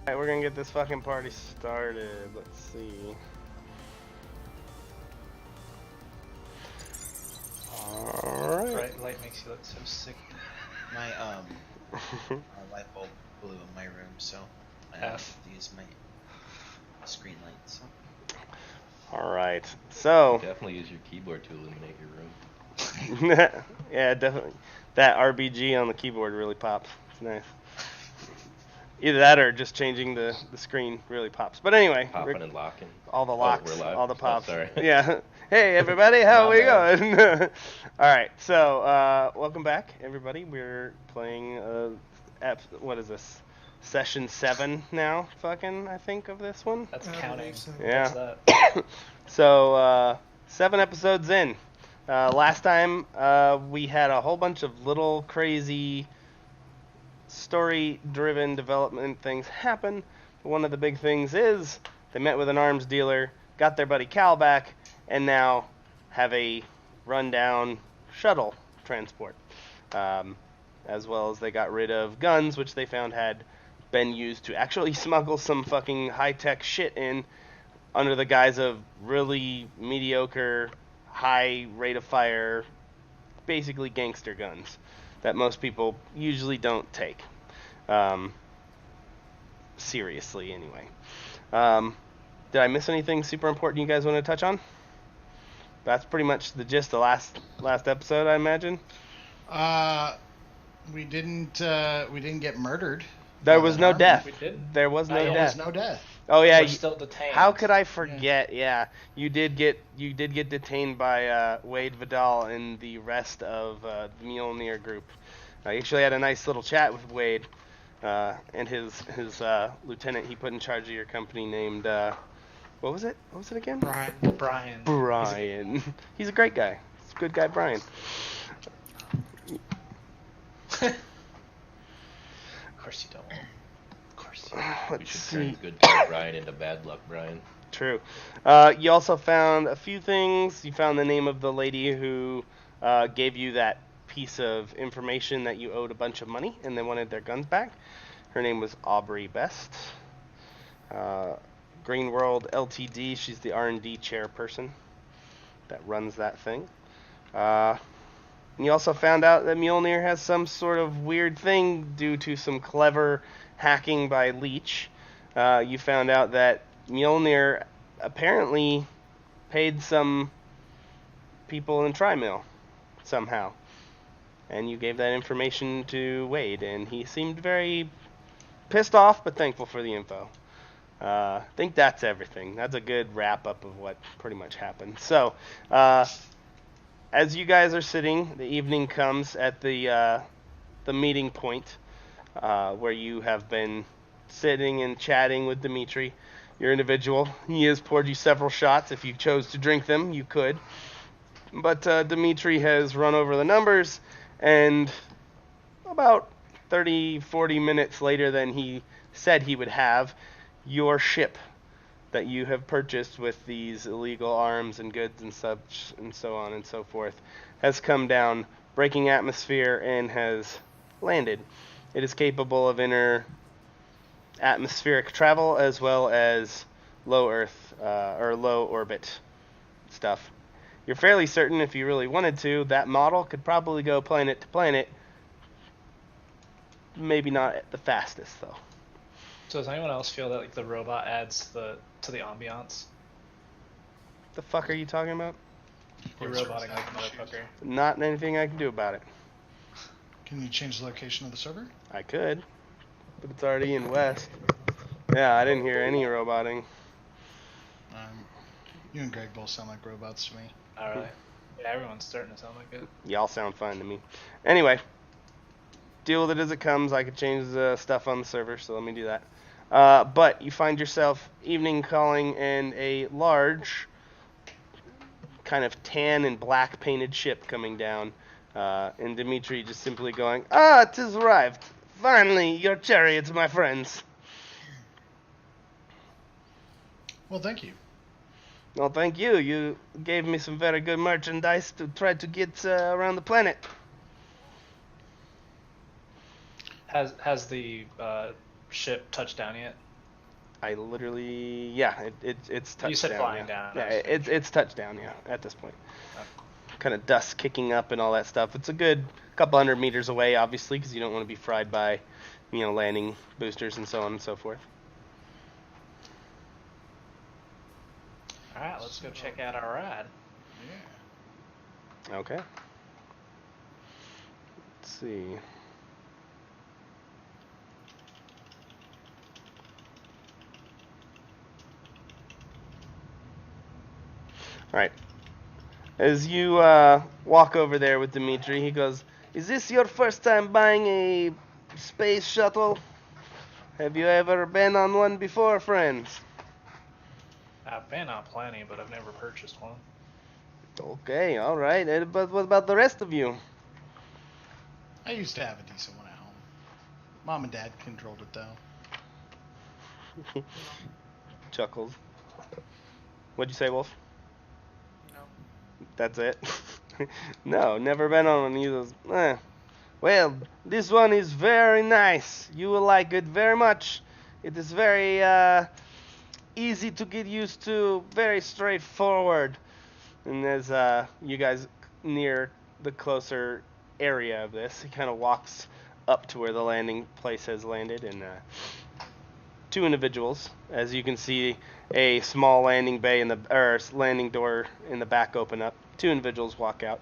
Alright, we're gonna get this fucking party started. Let's see. Alright. Bright light makes you look so sick. My light bulb blew in my room, so I have to use my screen light. So. Alright, so definitely use your keyboard to illuminate your room. yeah, definitely. That RBG on the keyboard really pops. It's nice. Either that or just changing the screen really pops. But anyway, popping and locking. All the locks, all the pops. Oh, sorry. Yeah. Hey everybody, how we going? All right, so welcome back, everybody. We're playing. What is this? Session 7 now. Fucking, I think of this one. That's counting. Yeah. So 7 episodes in. Last time we had a whole bunch of little crazy story-driven development things happen. One of the big things is they met with an arms dealer, got their buddy Cal back, and now have a rundown shuttle transport. As well as they got rid of guns, which they found had been used to actually smuggle some fucking high-tech shit in under the guise of really mediocre, high rate of fire, basically gangster guns that most people usually don't take. seriously anyway. Did I miss anything super important you guys want to touch on? That's pretty much the gist of last episode, I imagine. We didn't get murdered. There was no death. We didn't. There was no There death. was no death. Oh yeah, We're still detained. How could I forget? Yeah, you did get detained by Wade Vidal and the rest of the Mjolnir group. I actually had a nice little chat with Wade and his lieutenant he put in charge of your company named what was it? What was it again? Brian. Brian. He's a great guy. He's a good guy, Brian. Of course you don't. Of course you don't. Let's We should see. turn good luck Brian into bad luck Brian. True. You also found a few things. You found the name of the lady who gave you that piece of information that you owed a bunch of money and they wanted their guns back. Her name was Aubrey Best. Green World Ltd. She's the R&D chairperson that runs that thing. And you also found out that Mjolnir has some sort of weird thing due to some clever hacking by Leech. You found out that Mjolnir apparently paid some people in Tri-Mill somehow. And you gave that information to Wade, and he seemed very pissed off but thankful for the info. I think that's everything. That's a good wrap-up of what pretty much happened. So, as you guys are sitting, the evening comes at the meeting point where you have been sitting and chatting with Dimitri, your individual. He has poured you several shots. If you chose to drink them, you could. But Dimitri has run over the numbers, and about 30, 40 minutes later than he said he would have, your ship that you have purchased with these illegal arms and goods and such and so on and so forth has come down, breaking atmosphere, and has landed. It is capable of inner atmospheric travel as well as low Earth or low orbit stuff. You're fairly certain if you really wanted to, that model could probably go planet to planet. Maybe not at the fastest though. So does anyone else feel that like the robot adds to the ambiance? The fuck are you talking about? You're roboting like a motherfucker. Not anything I can do about it. Can you change the location of the server? I could, but it's already in West. Yeah, I didn't hear any roboting. You and Greg both sound like robots to me. Alright. Yeah, everyone's starting to sound like it. Y'all sound fine to me. Anyway, deal with it as it comes. I could change the stuff on the server, so let me do that. But you find yourself evening calling in a large, kind of tan and black painted ship coming down, and Dimitri just simply going, "Ah, 'tis arrived. Finally, your chariots, my friends." Well, thank you. Well, thank you. You gave me some very good merchandise to try to get around the planet. Has the ship touched down yet? I literally, yeah, it's touchdown. You said flying yeah. down. Yeah, it's touchdown, yeah, at this point. Okay. Kind of dust kicking up and all that stuff. It's a good couple hundred meters away, obviously, because you don't want to be fried by, landing boosters and so on and so forth. Alright, let's go check out our ride. Yeah. Okay. Let's see. Alright. As you walk over there with Dimitri, he goes, "Is this your first time buying a space shuttle? Have you ever been on one before, friends?" I've been on plenty, but I've never purchased one. Okay, alright. But what about the rest of you? I used to have a decent one at home. Mom and Dad controlled it though. Chuckles. What'd you say, Wolf? No. That's it? No, never been on one of those. Well, this one is very nice. You will like it very much. It is very easy to get used to, very straightforward. And as you guys near the closer area of this, he kind of walks up to where the landing place has landed, and two individuals. As you can see, a small landing bay landing door in the back open up. Two individuals walk out.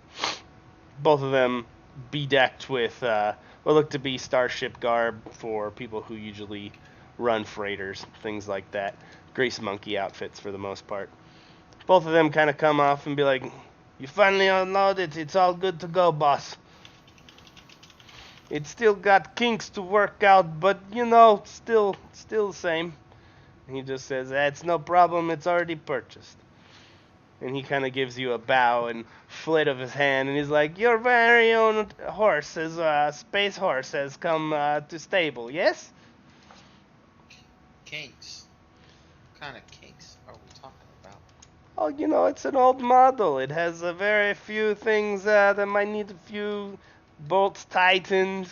Both of them bedecked with what look to be starship garb for people who usually run freighters, things like that. Grease monkey outfits for the most part. Both of them kind of come off and be like, "You finally unloaded. It's all good to go, boss. It's still got kinks to work out, but still the same." And he just says, "It's no problem. It's already purchased." And he kind of gives you a bow and flit of his hand, and he's like, "Your very own horse, space horse, has come to stable, yes?" Kinks. What kind of kinks are we talking about? Oh, it's an old model. It has a very few things that might need a few bolts tightened,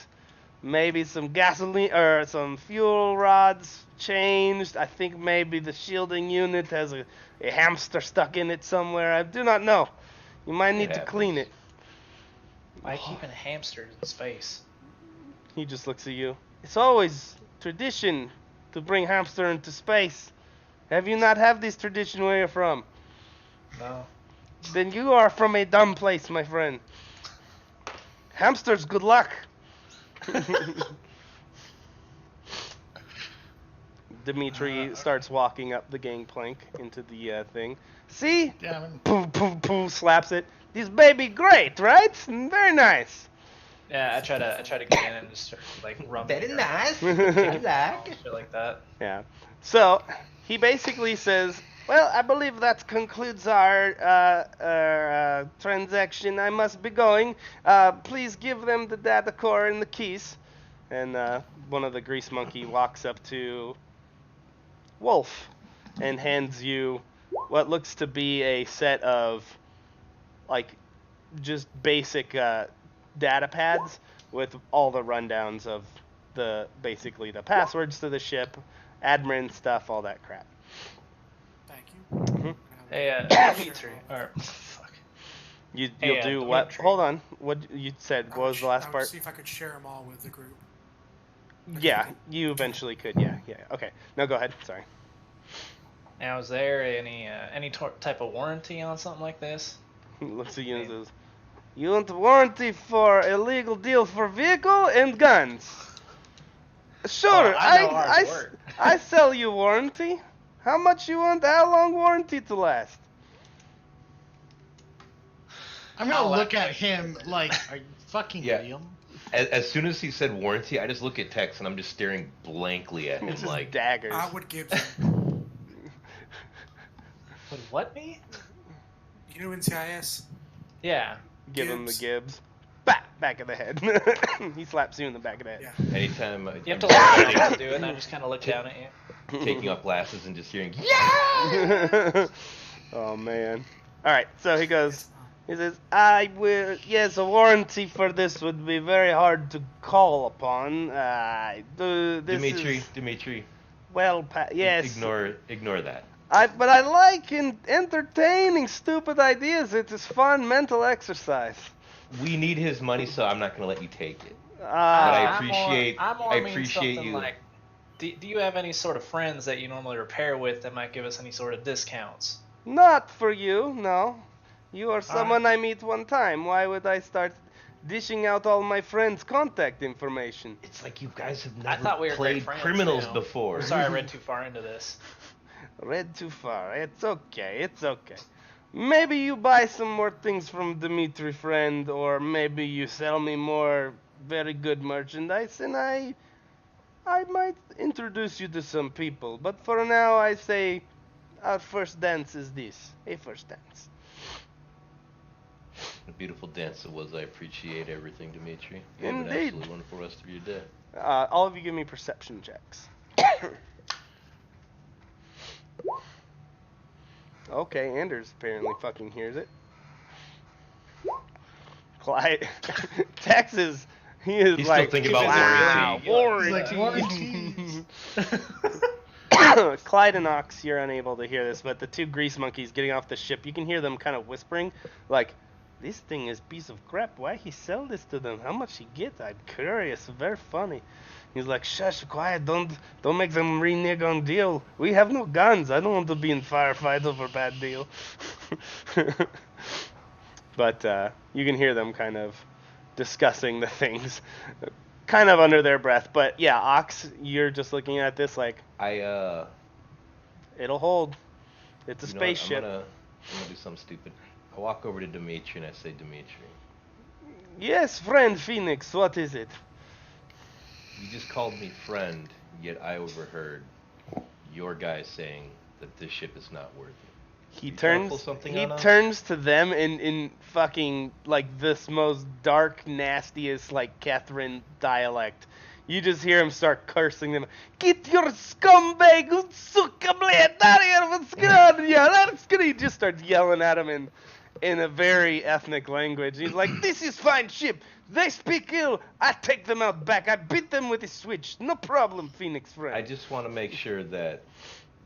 maybe some gasoline or some fuel rods changed. I think maybe the shielding unit has a hamster stuck in it somewhere. I do not know. You might need to clean it. Why keeping hamsters in space? He just looks at you. It's always tradition to bring hamster into space. Have you not have this tradition where you're from? No. Then you are from a dumb place, my friend. Hamsters, good luck. Dimitri starts walking up the gangplank into the thing. See? Poof, poof, poof, slaps it. This baby great, right? Very nice. Yeah, I try to get in and just start, like rubbing. Very it nice. Shit like that. Yeah. So he basically says, "Well, I believe that concludes our transaction. I must be going. Please give them the data core and the keys." And one of the grease monkey walks up to Wolf and hands you what looks to be a set of, like, just basic data pads with all the rundowns of basically the passwords to the ship, admin stuff, all that crap. Thank you. Mm-hmm. Hey, Dimitri. Or fuck. You'll Hey, do what? Dimitri. Hold on. What you said? What was the last I would part? see if I could share them all with the group. Yeah, you eventually could. Yeah. Okay. No, go ahead. Sorry. Now, is there any type of warranty on something like this? He looks at you and says, "You want a warranty for illegal deal for vehicle and guns?" Sure, Well, I know ours work. I sell you warranty. How much you want? How long warranty to last? I'm gonna look at him like, are you fucking Yeah. real? As soon as he said warranty, I just look at Tex and I'm just staring blankly at him It's just like, daggers. I would give them. Would what me? You know NCIS? Yeah. Give him the Gibbs. Gibbs. Back of the head. He slaps you in the back of the head. Yeah. anytime You have to I'm let me starting- do it, and I just kind of look down at you. taking off glasses and just hearing, Oh man. Alright, so he goes, he says, "I will, yes, a warranty for this would be very hard to call upon. Dimitri, Well, yes. ignore that. But I like entertaining stupid ideas. It is fun mental exercise. We need his money, so I'm not going to let you take it. But Ah, I'm more mean appreciate something you. like, do you have any sort of friends that you normally repair with that might give us any sort of discounts? not for you, no. You are someone I meet one time. Why would I start dishing out all my friends' contact information? It's like you guys have I never thought we were great played friends, criminals you know. before. Sorry, I read too far into this. Read too far. It's okay. Maybe you buy some more things from Dimitri, friend, or maybe you sell me more very good merchandise, and I might introduce you to some people. But for now, I say our first dance is this. A first dance. A beautiful dance it was. I appreciate everything, Dimitri. You have an Indeed. absolutely wonderful rest of your day. All of you give me perception checks. Okay, Anders apparently fucking hears it. Clyde, Texas, he is He's like, still thinking about wow, warranty. warranty. Clyde and Ox, you're unable to hear this, but the two grease monkeys getting off the ship, you can hear them kind of whispering, like, this thing is piece of crap. Why he sell this to them? How much he get? I'm curious. Very funny. He's like, shush, quiet. Don't make them renege on deal. We have no guns. I don't want to be in firefight over bad deal. But you can hear them kind of discussing the things, kind of under their breath. But yeah, Ox, you're just looking at this like, it'll hold. It's a spaceship. I'm gonna do something stupid. I walk over to Dimitri and I say, Dimitri, Yes, friend Phoenix, what is it? you just called me friend, yet I overheard your guy saying that this ship is not worthy. He You trying to pull turns something he on us? turns to them in fucking like this most dark, nastiest like Catherine dialect. You just hear him start cursing them. Get your scumbag suckabled out of here! What's going on? Yeah, that's good. He just starts yelling at him in a very ethnic language. He's like, "This is fine ship. They speak ill. I take them out back. I beat them with a switch. No problem, Phoenix friend. I just want to make sure that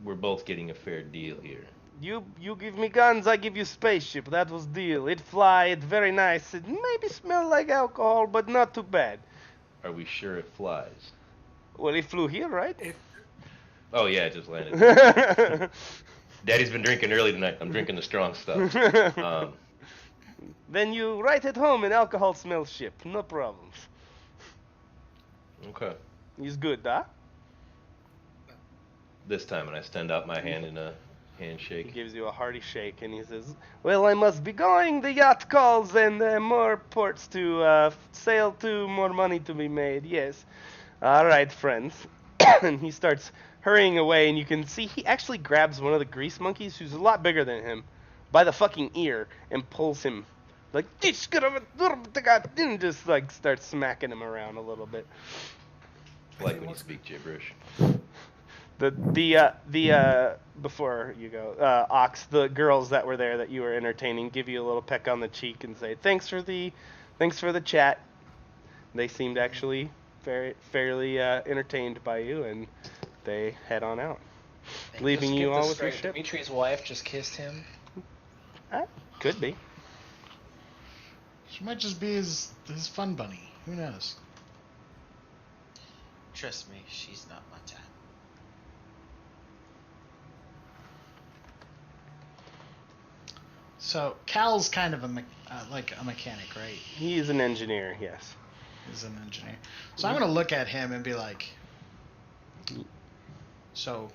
we're both getting a fair deal here. You give me guns, I give you spaceship. That was deal. It fly, it's very nice. It maybe smell like alcohol, but not too bad. Are we sure it flies? Well, it flew here, right? Oh yeah, it just landed. Daddy's been drinking early tonight. I'm drinking the strong stuff. Then you right at home in alcohol smell ship. No problems. Okay. He's good, huh? This time, and I extend out my hand in a He handshake. gives you a hearty shake and he says, "Well, I must be going. The yacht calls and more ports to sail to, more money to be made. Yes. All right, friends." And he starts hurrying away, and you can see he actually grabs one of the grease monkeys, who's a lot bigger than him, by the fucking ear and pulls him like, and just like starts smacking him around a little bit. Like when you speak gibberish. The before you go, Ox, the girls that were there that you were entertaining give you a little peck on the cheek and say, thanks for the chat. They seemed actually fairly entertained by you, and they head on out, leaving you all with your ship. Dimitri's wife just kissed him. Could be. She might just be his fun bunny. Who knows? Trust me, she's not my type. So Cal's kind of like a mechanic, right? He's an engineer, yes. He's an engineer. So I'm gonna look at him and be like, so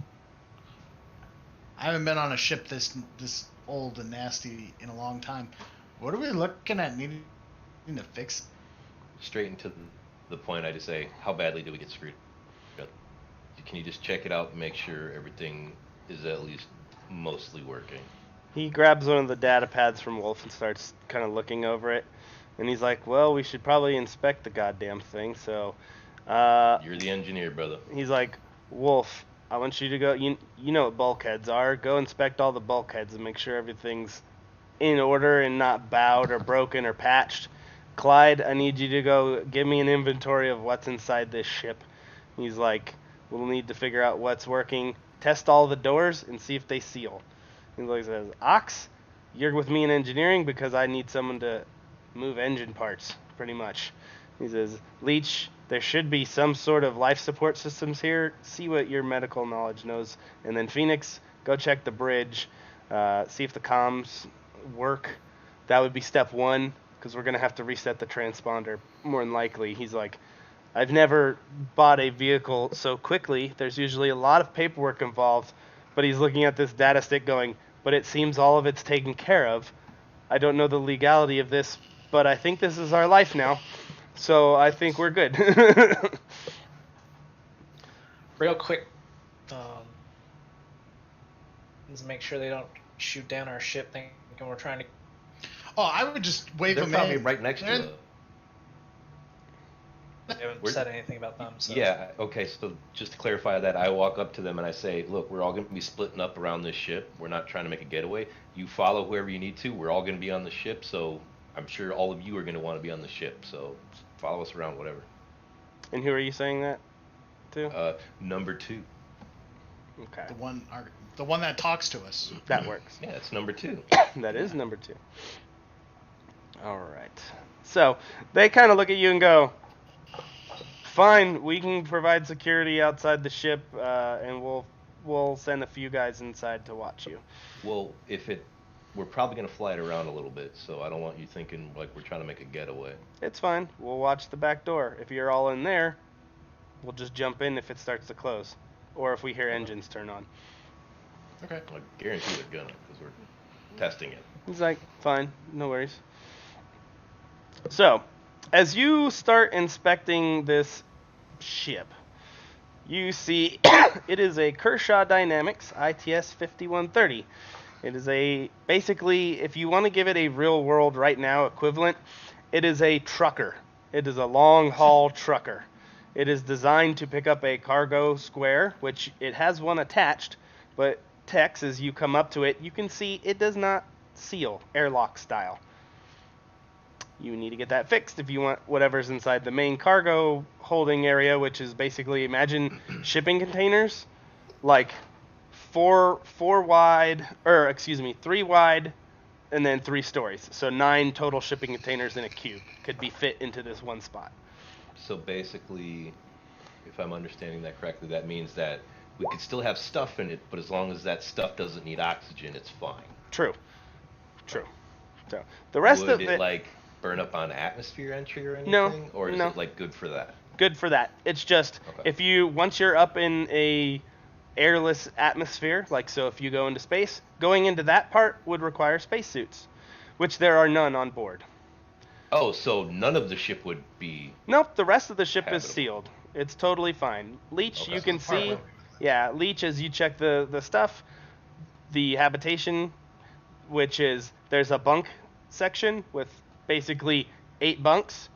I haven't been on a ship this old and nasty in a long time. What are we looking at needing to fix? Straight into the point, I just say, how badly do we get screwed up? Can you just check it out and make sure everything is at least mostly working? He grabs one of the data pads from Wolf and starts kind of looking over it. And he's like, well, we should probably inspect the goddamn thing, so... You're the engineer, brother. He's like, Wolf, I want you to go... You know what bulkheads are. Go inspect all the bulkheads and make sure everything's in order and not bowed or broken or patched. Clyde, I need you to go give me an inventory of what's inside this ship. He's like, we'll need to figure out what's working. Test all the doors and see if they seal. He looks and says, Ox, you're with me in engineering because I need someone to move engine parts, pretty much. He says, Leech, there should be some sort of life support systems here. See what your medical knowledge knows. And then Phoenix, go check the bridge. See if the comms work. That would be step one, because we're going to have to reset the transponder, more than likely. He's like, I've never bought a vehicle so quickly. There's usually a lot of paperwork involved. But he's looking at this data stick going, but it seems all of it's taken care of. I don't know the legality of this, but I think this is our life now. So I think we're good. Real quick, let's make sure they don't shoot down our ship thinking we're trying to... Oh, I would just wave They're them probably in. right next to us. We haven't We're- said anything about them, so... Yeah, okay, so just to clarify that, I walk up to them and I say, look, we're all going to be splitting up around this ship. We're not trying to make a getaway. You follow whoever you need to. We're all going to be on the ship, so I'm sure all of you are going to want to be on the ship. So follow us around, whatever. And who are you saying that to? Number 2. Okay. The one that talks to us. That works. Yeah, it's number 2. That is number 2. All right. So they kind of look at you and go, "Fine, we can provide security outside the ship, and we'll send a few guys inside to watch you." Well, we're probably gonna fly it around a little bit, so I don't want you thinking like we're trying to make a getaway. It's fine. We'll watch the back door. If you're all in there, we'll just jump in if it starts to close, or if we hear engines turn on. Okay. I guarantee they're gonna, because we're testing it. He's like, "Fine, no worries." So, as you start inspecting this ship, you see it is a Kershaw Dynamics ITS 5130. It is basically, if you want to give it a real world right now equivalent, it is a trucker. It is a long haul trucker. It is designed to pick up a cargo square, which it has one attached, but Tex, as you come up to it, you can see it does not seal airlock style. You need to get that fixed if you want whatever's inside the main cargo holding area, which is basically, imagine shipping containers, like three wide, and then 3 stories. So 9 total shipping containers in a cube could be fit into this one spot. So basically, if I'm understanding that correctly, that means that we could still have stuff in it, but as long as that stuff doesn't need oxygen, it's fine. True. So the rest Would of it like burn up on atmosphere entry or anything? No, Or is no. it like good for that? Good for that. It's just, Okay. once you're up in a airless atmosphere, like so if you go into space, going into that part would require spacesuits, which there are none on board. Oh, so none of the ship would be... Nope, the rest of the ship is Habitable. sealed. It's totally fine. Leech, Okay. you can Part see, where- yeah, Leech, as you check the stuff, the habitation, which is, there's a bunk section with basically 8 bunks.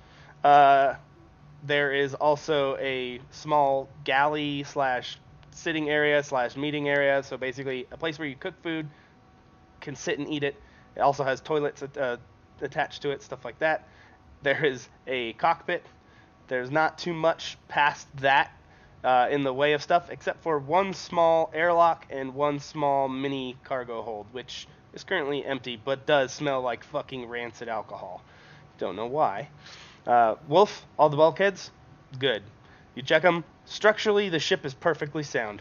There is also a small galley / sitting area / meeting area. So basically a place where you cook food, can sit and eat it. It also has toilets attached to it, stuff like that. There is a cockpit. There's not too much past that in the way of stuff, except for one small airlock and one small mini cargo hold, which is currently empty, but does smell like fucking rancid alcohol. Don't know why. Wolf, all the bulkheads, good. You check them. Structurally, the ship is perfectly sound.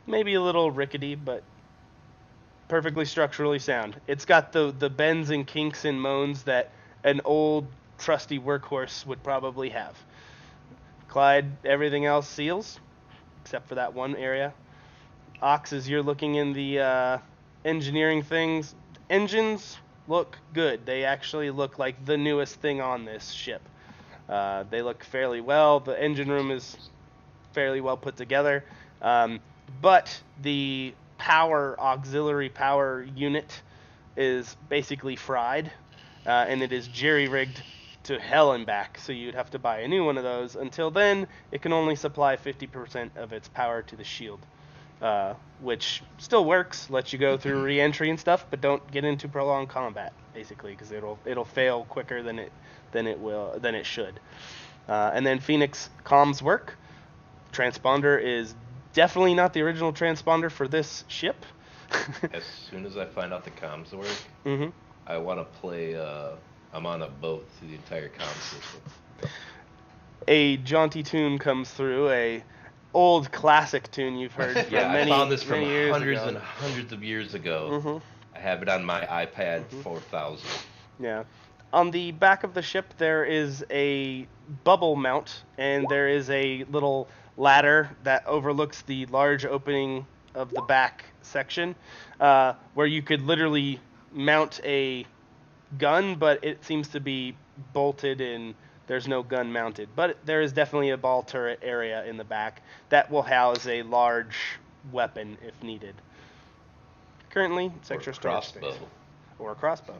Maybe a little rickety, but perfectly structurally sound. It's got the bends and kinks and moans that an old, trusty workhorse would probably have. Clyde, everything else seals, except for that one area. Ox, as you're looking in the engineering things, engines look good. They actually look like the newest thing on this ship. They look fairly well. The engine room is fairly well put together. But the auxiliary power unit is basically fried, and it is jerry-rigged to hell and back, so you'd have to buy a new one of those. Until then, it can only supply 50% of its power to the shield, which still works, lets you go through re-entry and stuff, but don't get into prolonged combat, basically, because it'll fail quicker than it should. And then Phoenix comms work. Transponder is definitely not the original transponder for this ship. As soon as I find out the comms work, Mm-hmm. I want to play... I'm on a boat through the entire comm system. A jaunty tune comes through, a old classic tune you've heard from Yeah, many, I found this from many years hundreds ago. and hundreds of years ago. Mm-hmm. I have it on my iPad 4000. Yeah. On the back of the ship, there is a bubble mount, and there is a little ladder that overlooks the large opening of the back section, where you could literally mount a gun, but it seems to be bolted and there's no gun mounted. But there is definitely a ball turret area in the back that will house a large weapon if needed. Currently, it's Or extra storage crossbow. space. Or a crossbow.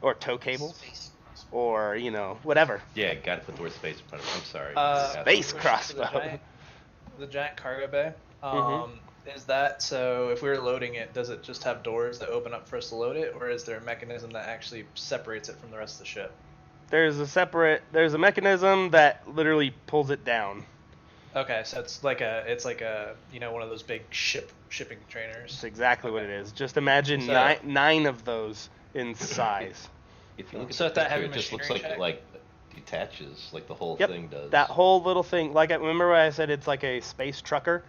Or tow cables. Space. Or, whatever. Yeah, gotta put the word space in front of it. I'm sorry. Space Question crossbow. for the giant cargo bay. Mhm. Is that so? If we were loading it, does it just have doors that open up for us to load it, or is there a mechanism that actually separates it from the rest of the ship? There's a mechanism that literally pulls it down. Okay, so it's like a one of those big shipping containers. That's exactly what it is. Just imagine So- nine of those in size. If you look at So the if that picture, heavy it just looks machinery like check- it like detaches, like the whole Yep, thing does. that whole little thing. Like, remember when I said it's like a space trucker?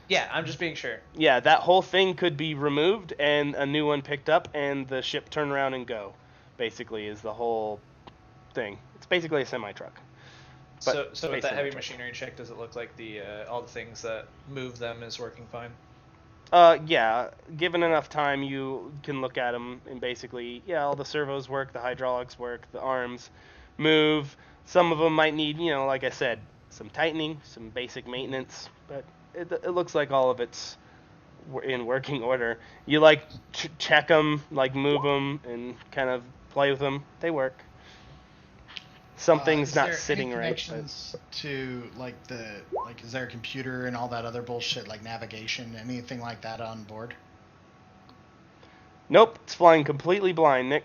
Yeah, I'm just being sure. Yeah, that whole thing could be removed and a new one picked up, and the ship turn around and go. Basically, is the whole thing. It's basically a semi truck. So with space that heavy semi-truck. machinery check, does it look like the all the things that move them is working fine? Yeah, given enough time, you can look at them and basically, yeah, all the servos work, the hydraulics work, the arms move. Some of them might need, like I said, some tightening, some basic maintenance, but it looks like all of it's in working order. You like check them, like move them, and kind of play with them. They work. Something's Is not there sitting any right. connections to is there a computer and all that other bullshit like navigation, anything like that on board? Nope, it's flying completely blind, Nick.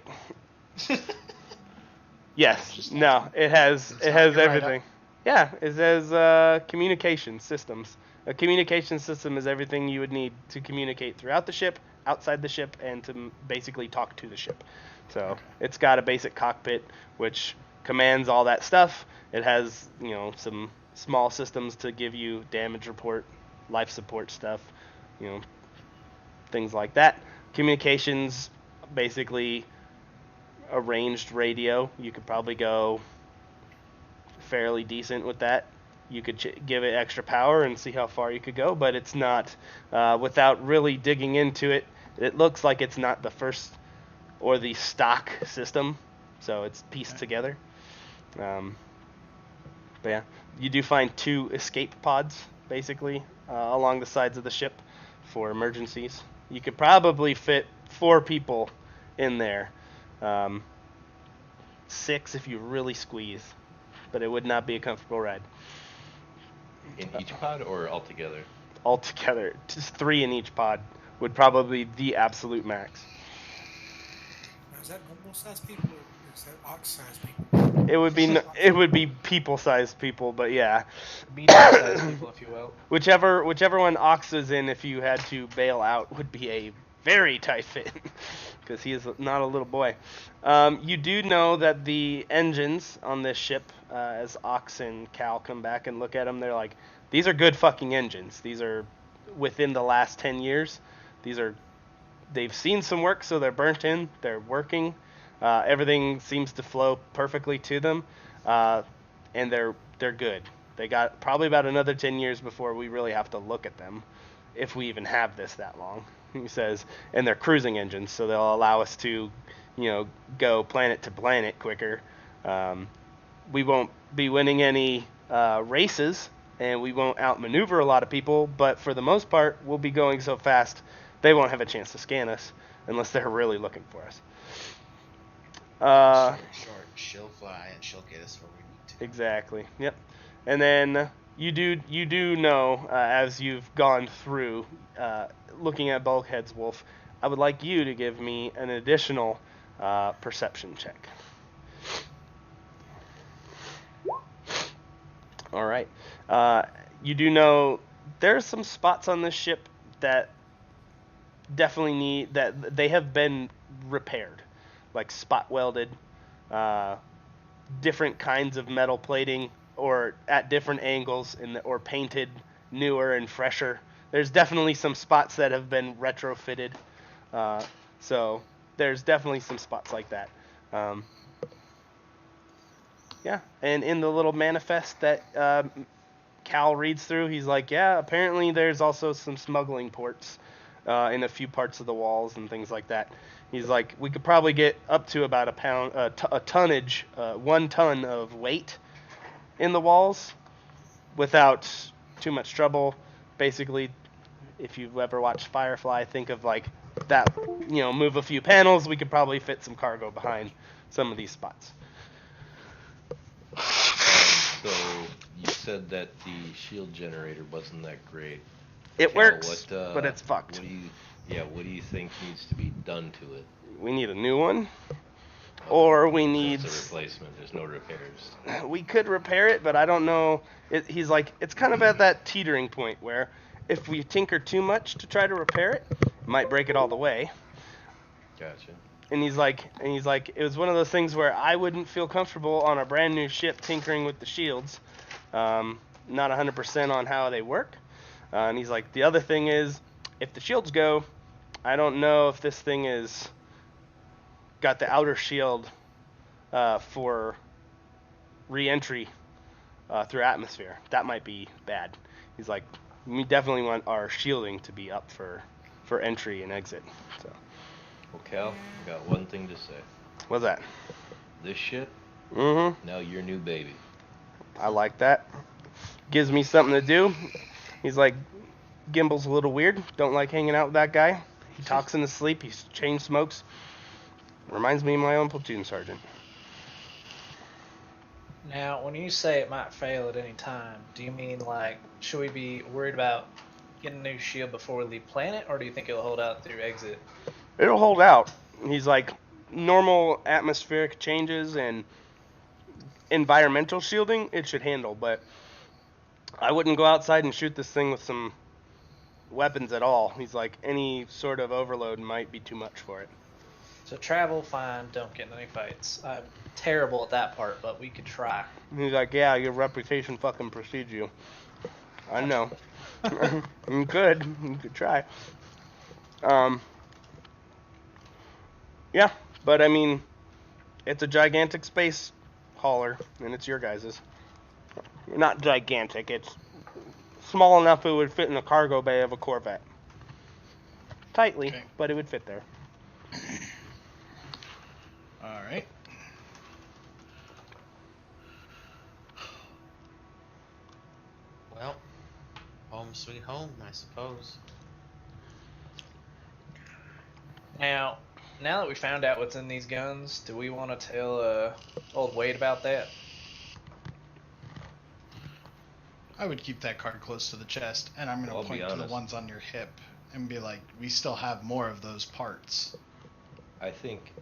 Yes, Just no, it has It's not your write-up. everything. Yeah, it has communication systems. A communication system is everything you would need to communicate throughout the ship, outside the ship, and to basically talk to the ship. So Okay. it's got a basic cockpit which commands all that stuff. It has, some small systems to give you damage report, life support stuff, things like that. Communications, basically a ranged radio. You could probably go fairly decent with that. You could give it extra power and see how far you could go, but it's not, without really digging into it, it looks like it's not the first or the stock system, so it's pieced together. But yeah, you do find 2 escape pods, basically, along the sides of the ship for emergencies. You could probably fit 4 people in there. 6 if you really squeeze, but it would not be a comfortable ride. In each pod or altogether? Altogether, just 3 in each pod would probably be the absolute max. Now, is that normal-sized people or is that ox-sized people? It would be people-sized people, but yeah, Medium-sized people, if you will. whichever one Ox is in, if you had to bail out, would be a very tight fit, because he is not a little boy. You do know that the engines on this ship, as Ox and Cal come back and look at them, they're like, these are good fucking engines. These are within the last 10 years. They've seen some work, so they're burnt in. They're working. Everything seems to flow perfectly to them, and they're good. They got probably about another 10 years before we really have to look at them, if we even have this that long. He says, and they're cruising engines, so they'll allow us to, go planet to planet quicker. We won't be winning any races, and we won't outmaneuver a lot of people, but for the most part, we'll be going so fast, they won't have a chance to scan us unless they're really looking for us. Short. She'll fly and she'll get us where we need to. Exactly. Yep. And then you do know, as you've gone through looking at bulkheads, Wolf, I would like you to give me an additional perception check. All right. You do know there's some spots on this ship that definitely that they have been repaired, like spot welded, different kinds of metal plating, or at different angles, or painted newer and fresher. There's definitely some spots that have been retrofitted, so there's definitely some spots like that. Yeah, and in the little manifest that Cal reads through, he's like, yeah, apparently there's also some smuggling ports in a few parts of the walls and things like that. He's like, we could probably get up to about a tonnage, 1 ton of weight in the walls without too much trouble. Basically, if you've ever watched Firefly, think of like that, move a few panels, we could probably fit some cargo behind some of these spots. So you said that the shield generator wasn't that great. It Cal, works, but it's fucked. What do you think needs to be done to it? We need a new one, or we need... Just a replacement. There's no repairs. We could repair it, but I don't know. He's like, it's kind of at that teetering point where if we tinker too much to try to repair it, it might break it all the way. Gotcha. And he's like, it was one of those things where I wouldn't feel comfortable on a brand new ship tinkering with the shields. Not 100% on how they work. And he's like, the other thing is, if the shields go, I don't know if this thing is got the outer shield for re-entry through atmosphere. That might be bad. He's like, we definitely want our shielding to be up for entry and exit. So. Well, Cal, I got one thing to say. What's that? This ship, now your new baby. I like that. Gives me something to do. He's like, Gimbal's a little weird. Don't like hanging out with that guy. He talks in his sleep. He chain smokes. Reminds me of my own platoon sergeant. Now, when you say it might fail at any time, do you mean like, should we be worried about getting a new shield before we leave planet, or do you think it'll hold out through exit? It'll hold out. He's like, normal atmospheric changes and environmental shielding, it should handle, but I wouldn't go outside and shoot this thing with some weapons at all. He's like, any sort of overload might be too much for it. So travel, fine, don't get in any fights. I'm terrible at that part, but we could try. He's like, yeah, your reputation fucking precedes you. I know. You could try. Yeah, but I mean, it's a gigantic space hauler, and it's your guys's. Not gigantic, it's small enough it would fit in the cargo bay of a Corvette. Tightly, Okay. but it would fit there. Alright. Well, home sweet home, I suppose. Now that we found out what's in these guns, do we want to tell old Wade about that? I would keep that card close to the chest, and I'm I'll going to be point to the honest. ones on your hip and be like, we still have more of those parts. I think,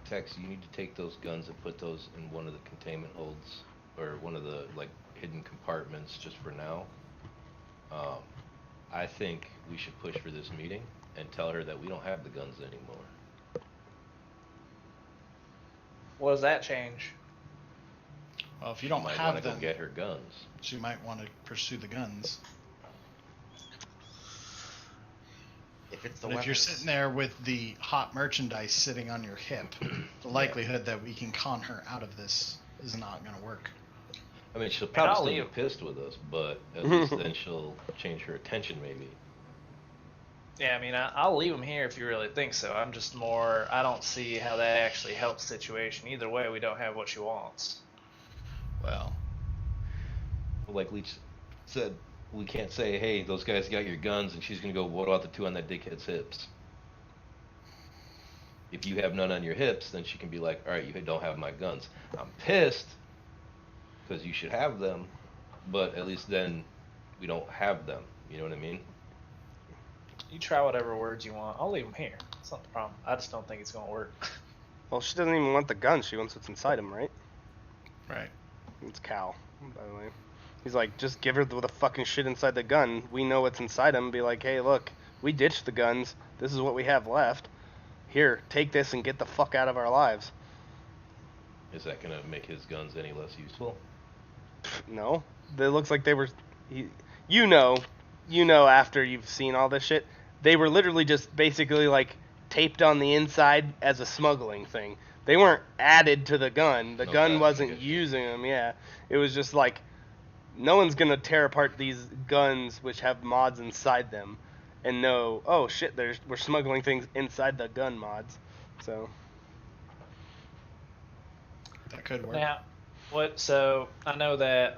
Tex, you need to take those guns and put those in one of the containment holds, or one of the, like, hidden compartments just for now. I think we should push for this meeting and tell her that we don't have the guns anymore. What does that change? Well, if you She don't might have wanna go them, get her guns. she might want to pursue the guns. If it's the But if you're weapons- sitting there with the hot merchandise sitting on your hip, the likelihood that we can con her out of this is not going to work. I mean, she'll I'll probably still leave. get pissed with us, but at least then she'll change her attention maybe. Yeah, I mean, I'll leave them here if you really think so. I'm just more, I don't see how that actually helps the situation. Either way, we don't have what she wants. Well, Like Leach said, we can't say, hey, those guys got your guns, and she's gonna go, what about the two on that dickhead's hips? If you have none on your hips, then she can be like, alright, you don't have my guns. I'm pissed, because you should have them, but at least then we don't have them. You know what I mean? You try whatever words you want. I'll leave them here. It's not the problem. I just don't think it's going to work. Well, she doesn't even want the gun. She wants what's inside him, right? right. It's Cal, by the way. He's like, just give her the fucking shit inside the gun. We know what's inside him. Be like, hey, look, we ditched the guns. This is what we have left. Here, take this and get the fuck out of our lives. Is that gonna make his guns any less useful? No. It looks like they were... You know after you've seen all this shit, they were literally just basically, like, taped on the inside as a smuggling thing. They weren't added to the gun. The Okay, gun I wasn't get you. using them, yeah. It was just like, no one's gonna tear apart these guns which have mods inside them and know, oh shit, we're smuggling things inside the gun mods. So... That could work. Now, so I know that,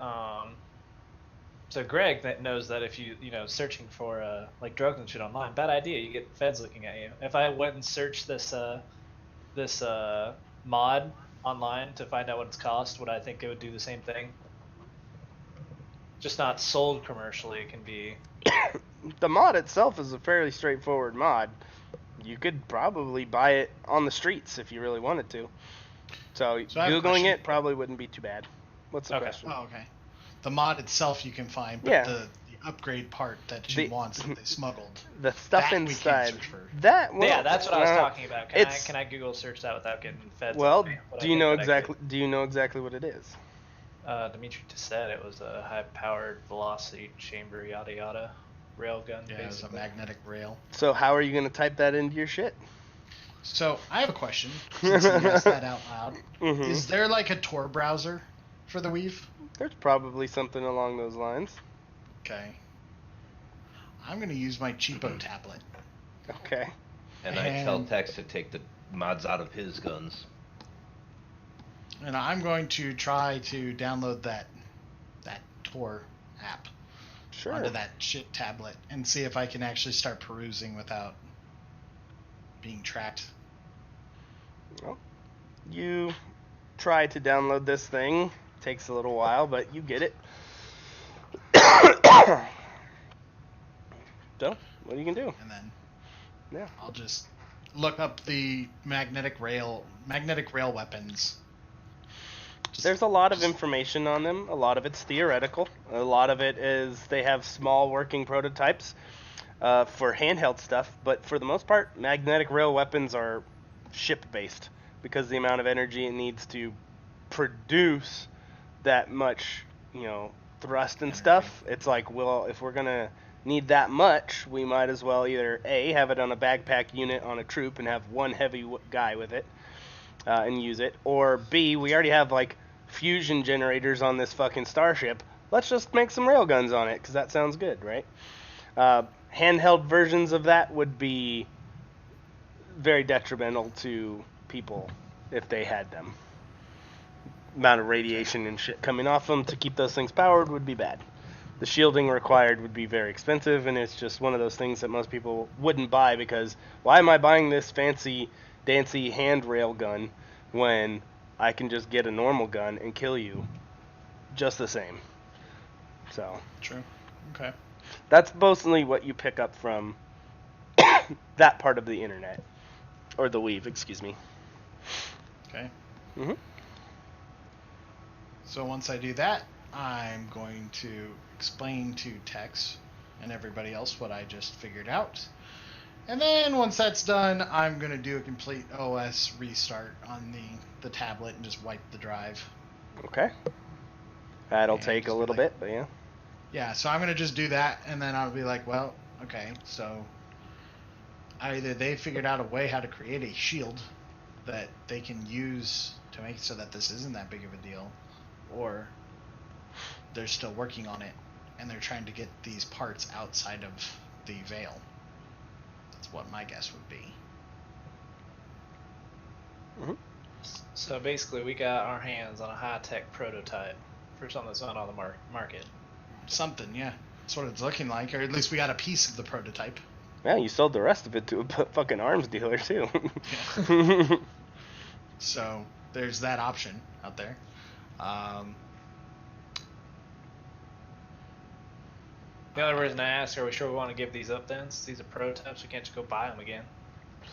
so Greg that knows that if you searching for, like drugs and shit online, bad idea, you get feds looking at you. If I went and searched this mod online to find out what it's cost, would I think it would do the same thing? Just not sold commercially, it can be... The mod itself is a fairly straightforward mod. You could probably buy it on the streets if you really wanted to. So I have a Googling question. it probably wouldn't be too bad. What's the Okay. question? Oh, okay. The mod itself you can find, but Yeah. the upgrade part that she wants that they smuggled. The stuff That we can't inside. search for. That well, yeah, that's what I was uh, talking about. it's- Can I Google search that without getting feds? Well, on me? What I do you think know that I exactly? Do you know exactly what it is? could. Dimitri just said it was a high-powered velocity chamber, yada yada, railgun. Yeah, it was a basically. magnetic rail. So how are you going to type that into your shit? So I have a question. Since you asked that out loud, Mhm. is there like a Tor browser for the Weave? There's probably something along those lines. Okay. I'm gonna use my cheapo tablet. Okay. And I tell Tex to take the mods out of his guns. And I'm going to try to download that Tor app Sure. onto that shit tablet and see if I can actually start perusing without being tracked. Well, you try to download this thing. Takes a little while, but you get it. So, what you can do? And then Yeah. I'll just look up the magnetic rail weapons. There's a lot of information on them. A lot of it's theoretical. A lot of it is they have small working prototypes for handheld stuff. But for the most part, magnetic rail weapons are ship-based because the amount of energy it needs to produce that much, thrust and stuff. It's like, well, if we're gonna need that much, we might as well either A, have it on a backpack unit on a troop and have one heavy guy with it and use it, or B, we already have like fusion generators on this fucking starship. Let's just make some railguns on it because that sounds good, right? Handheld versions of that would be very detrimental to people if they had them. Amount of radiation and shit coming off them to keep those things powered would be bad. The shielding required would be very expensive, and it's just one of those things that most people wouldn't buy because why am I buying this fancy dancy handrail gun when I can just get a normal gun and kill you just the same? So True. Okay. that's mostly what you pick up from that part of the internet, or the Weave, excuse me. Okay. Mhm. So once I do that, I'm going to explain to Tex and everybody else what I just figured out. And then once that's done, I'm going to do a complete OS restart on the tablet and just wipe the drive. Okay. That'll Yeah, take a just be little like- bit, but yeah. Yeah, so I'm going to just do that, and then I'll be like, well, okay, so either they figured out a way how to create a shield that they can use to make it so that this isn't that big of a deal, or they're still working on it, and they're trying to get these parts outside of the veil. That's what my guess would be. Mhm. So basically, we got our hands on a high-tech prototype for something that's not on the market. Something, yeah. That's what it's looking like, or at least we got a piece of the prototype. Yeah, you sold the rest of it to a fucking arms dealer, too. So there's that option out there. The only reason I asked, are we sure we want to give these up then? Since these are prototypes, we can't just go buy them again.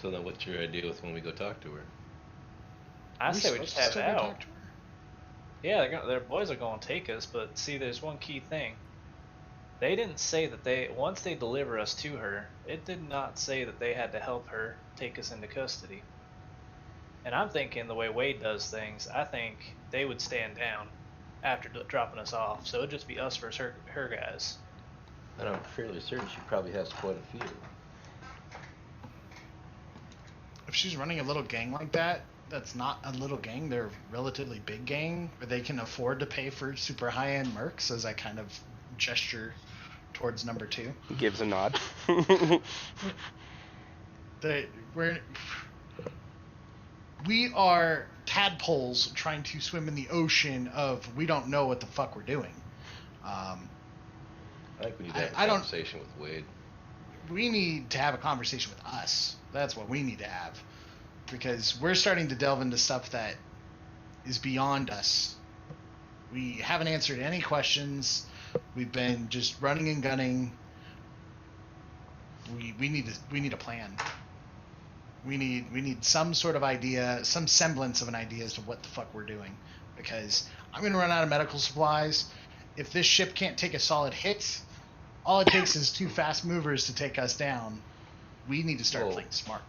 So then what's your idea with when we go talk to her? I say we supposed just to have it still go out. talk to her? Yeah, their boys are going to take us, but see, there's one key thing. They didn't say that once they deliver us to her, it did not say that they had to help her take us into custody. And I'm thinking the way Wade does things, I think they would stand down after dropping us off. So it'd just be us versus her guys. And I'm fairly certain she probably has quite a few. If she's running a little gang like that, that's not a little gang, they're a relatively big gang, where they can afford to pay for super high-end mercs, as I kind of gesture towards number 2. He gives a nod. We are tadpoles trying to swim in the ocean of we don't know what the fuck we're doing. I think we need to have I a don't- conversation with Wade. We need to have a conversation with us. That's what we need to have. Because we're starting to delve into stuff that is beyond us. We haven't answered any questions. We've been just running and gunning. We need a plan. We need some sort of idea, some semblance of an idea as to what the fuck we're doing. Because I'm gonna run out of medical supplies. If this ship can't take a solid hit, all it takes is 2 fast movers to take us down. We need to start playing smart.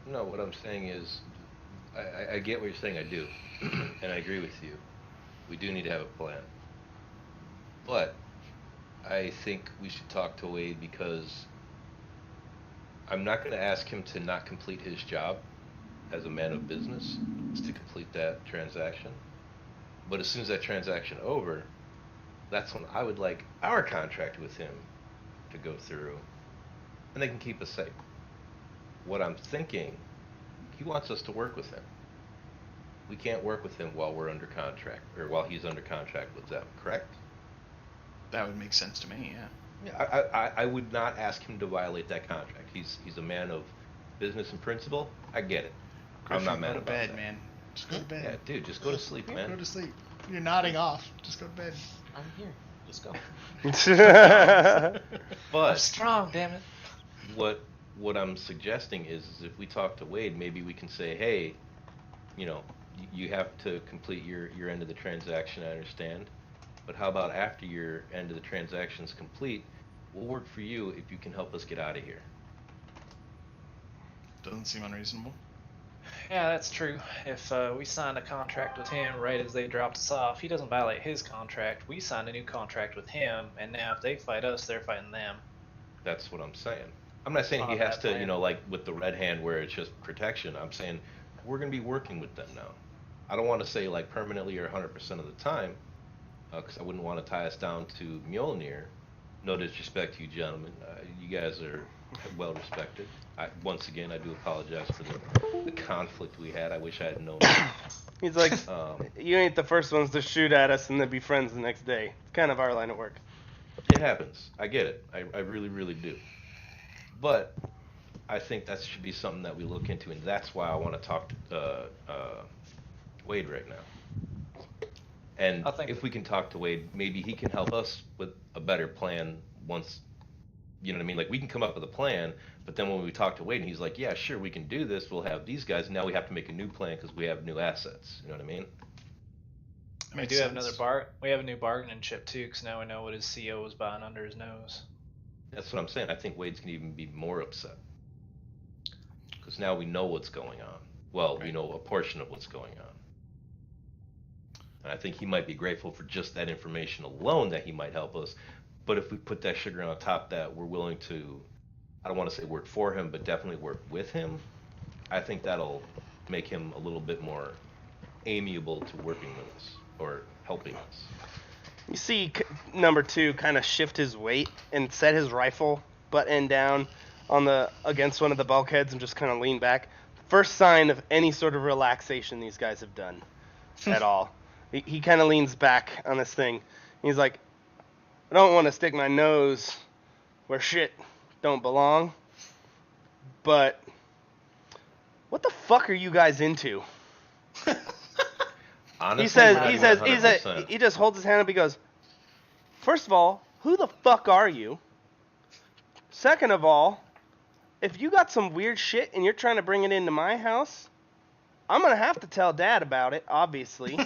No, what I'm saying is, I get what you're saying, I do. And I agree with you. We do need to have a plan. But I think we should talk to Wade because I'm not going to ask him to not complete his job as a man of business, is to complete that transaction. But as soon as that transaction over, that's when I would like our contract with him to go through, and they can keep us safe. What I'm thinking, he wants us to work with him. We can't work with him while we're under contract, or while he's under contract with them, correct? That would make sense to me, yeah. Yeah, I would not ask him to violate that contract. He's a man of business and principle. I get it. I'm not mad go to about bed, that. Man. Just go to bed. Yeah, dude, just go to sleep, man. Go to sleep. You're nodding off. Just go to bed. I'm here. Just go. I'm strong, damn it. What I'm suggesting is if we talk to Wade, maybe we can say, hey, you know, you have to complete your end of the transaction, I understand. But how about after your end of the transaction is complete, we'll work for you if you can help us get out of here. Doesn't seem unreasonable. Yeah, that's true. If we signed a contract with him right as they dropped us off, he doesn't violate his contract. We signed a new contract with him, and now if they fight us, they're fighting them. That's what I'm saying. I'm not saying he has to, you know, like with the red hand where it's just protection. I'm saying we're going to be working with them now. I don't want to say like permanently or 100% of the time, because I wouldn't want to tie us down to Mjolnir. No disrespect to you gentlemen. You guys are well respected. Once again, I do apologize for the conflict we had. I wish I had known. He's like, you ain't the first ones to shoot at us and then be friends the next day. It's kind of our line of work. It happens. I get it. I really, really do. But I think that should be something that we look into, and that's why I want to talk to Wade right now. And if we can talk to Wade, maybe he can help us with a better plan once, you know what I mean? Like, we can come up with a plan, but then when we talk to Wade and he's like, yeah, sure, we can do this, we'll have these guys, now we have to make a new plan because we have new assets. You know what I mean? We do have we have a new bargaining chip too, because now we know what his CO was buying under his nose. That's what I'm saying. I think Wade's gonna even be more upset because now we know what's going on. Well, we know a portion of what's going on, and I think he might be grateful for just that information alone that he might help us. But if we put that sugar on top that we're willing to, I don't want to say work for him, but definitely work with him, I think that'll make him a little bit more amiable to working with us or helping us. You see number 2 kind of shift his weight and set his rifle butt end down on against one of the bulkheads and just kind of lean back. First sign of any sort of relaxation these guys have done at all. He kind of leans back on this thing. He's like, I don't want to stick my nose where shit don't belong, but what the fuck are you guys into? Honestly, he just holds his hand up. He goes, first of all, who the fuck are you? Second of all, if you got some weird shit and you're trying to bring it into my house, I'm going to have to tell Dad about it, obviously.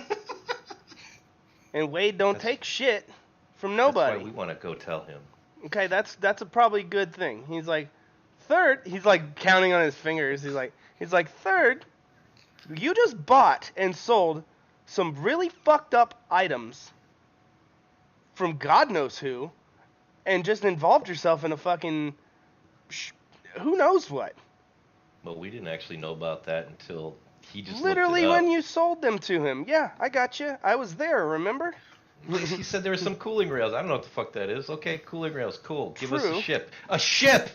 And Wade don't take shit from nobody. That's why we want to go tell him. Okay, that's a probably good thing. He's like, third, he's like counting on his fingers. He's like, third, you just bought and sold some really fucked up items from God knows who, and just involved yourself in a fucking who knows what. Well, we didn't actually know about that until he just literally looked it up. when you sold them to him. Yeah, I got you. I was there. Remember? He said there were some cooling rails. I don't know what the fuck that is. Okay, cooling rails, cool. Give us True. a ship. A ship!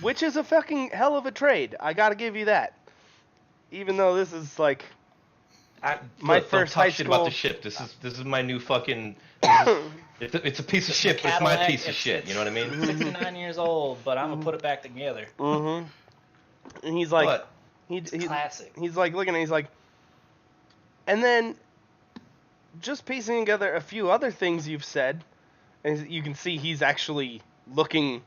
Which is a fucking hell of a trade. I gotta give you that. Even though this is like my first high shit school. about the ship. This is my new fucking. It's a piece of shit, but it's my piece of shit. You know what I mean? 69 years old, but I'm gonna put it back together. Mm-hmm. And he's like, But he's classic. He's like looking at. He's like, and then just piecing together a few other things you've said, and you can see he's actually looking,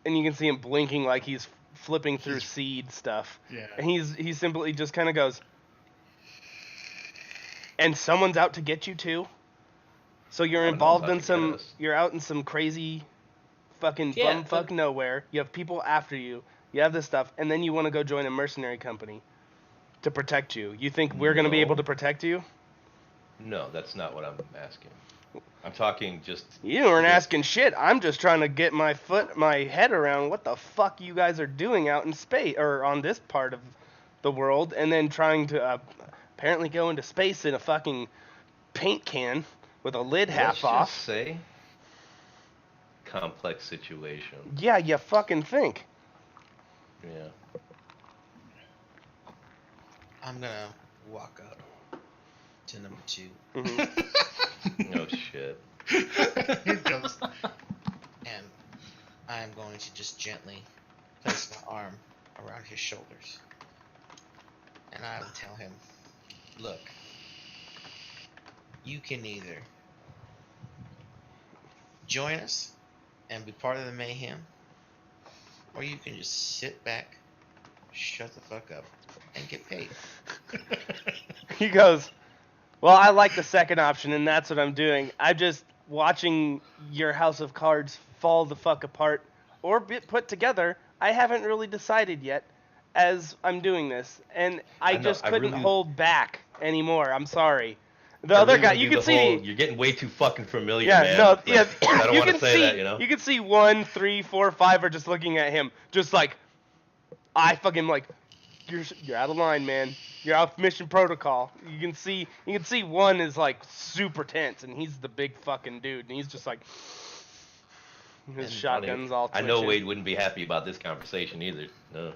and you can see him blinking like he's flipping through seed stuff. Yeah. And he simply just kind of goes, and someone's out to get you too. So you're I don't know involved about in to some. get us. You're out in some crazy fucking Yeah, bumfuck nowhere. You have people after you. You have this stuff, and then you want to go join a mercenary company to protect you. You think we're going to be able to protect you? No, that's not what I'm asking. I'm talking just... You weren't asking shit. I'm just trying to get my head around what the fuck you guys are doing out in space, or on this part of the world, and then trying to apparently go into space in a fucking paint can with a lid half off. Let's just say complex situation. Yeah, you fucking think. Yeah. I'm gonna walk up to number 2. Mm-hmm. No shit. Here goes. And I'm going to just gently place my arm around his shoulders. And I will tell him, look, you can either join us and be part of the mayhem, or you can just sit back, shut the fuck up, and get paid. He goes, well, I like the second option, and that's what I'm doing. I'm just watching your house of cards fall the fuck apart or be put together. I haven't really decided yet as I'm doing this, and I just couldn't hold back anymore. I'm sorry. The other guy, you can see... You're getting way too fucking familiar, yeah, man. no, yeah, I don't you want can to say see, that, you know? You can see 1, 3, 4, 5 are just looking at him, just like, I fucking like, you're out of line, man. You're out of mission protocol. You can see 1 is like super tense, and he's the big fucking dude, and he's just like, his And shotgun's all I twitching. know Wade wouldn't be happy about this conversation either. No.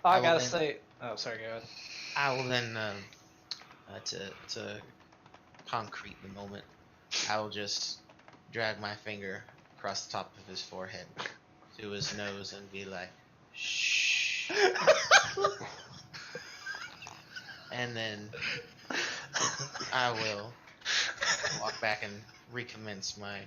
I gotta say... Oh, sorry, go ahead. I will then, to concrete the moment, I will just drag my finger across the top of his forehead to his nose and be like, shh. And then I will walk back and recommence my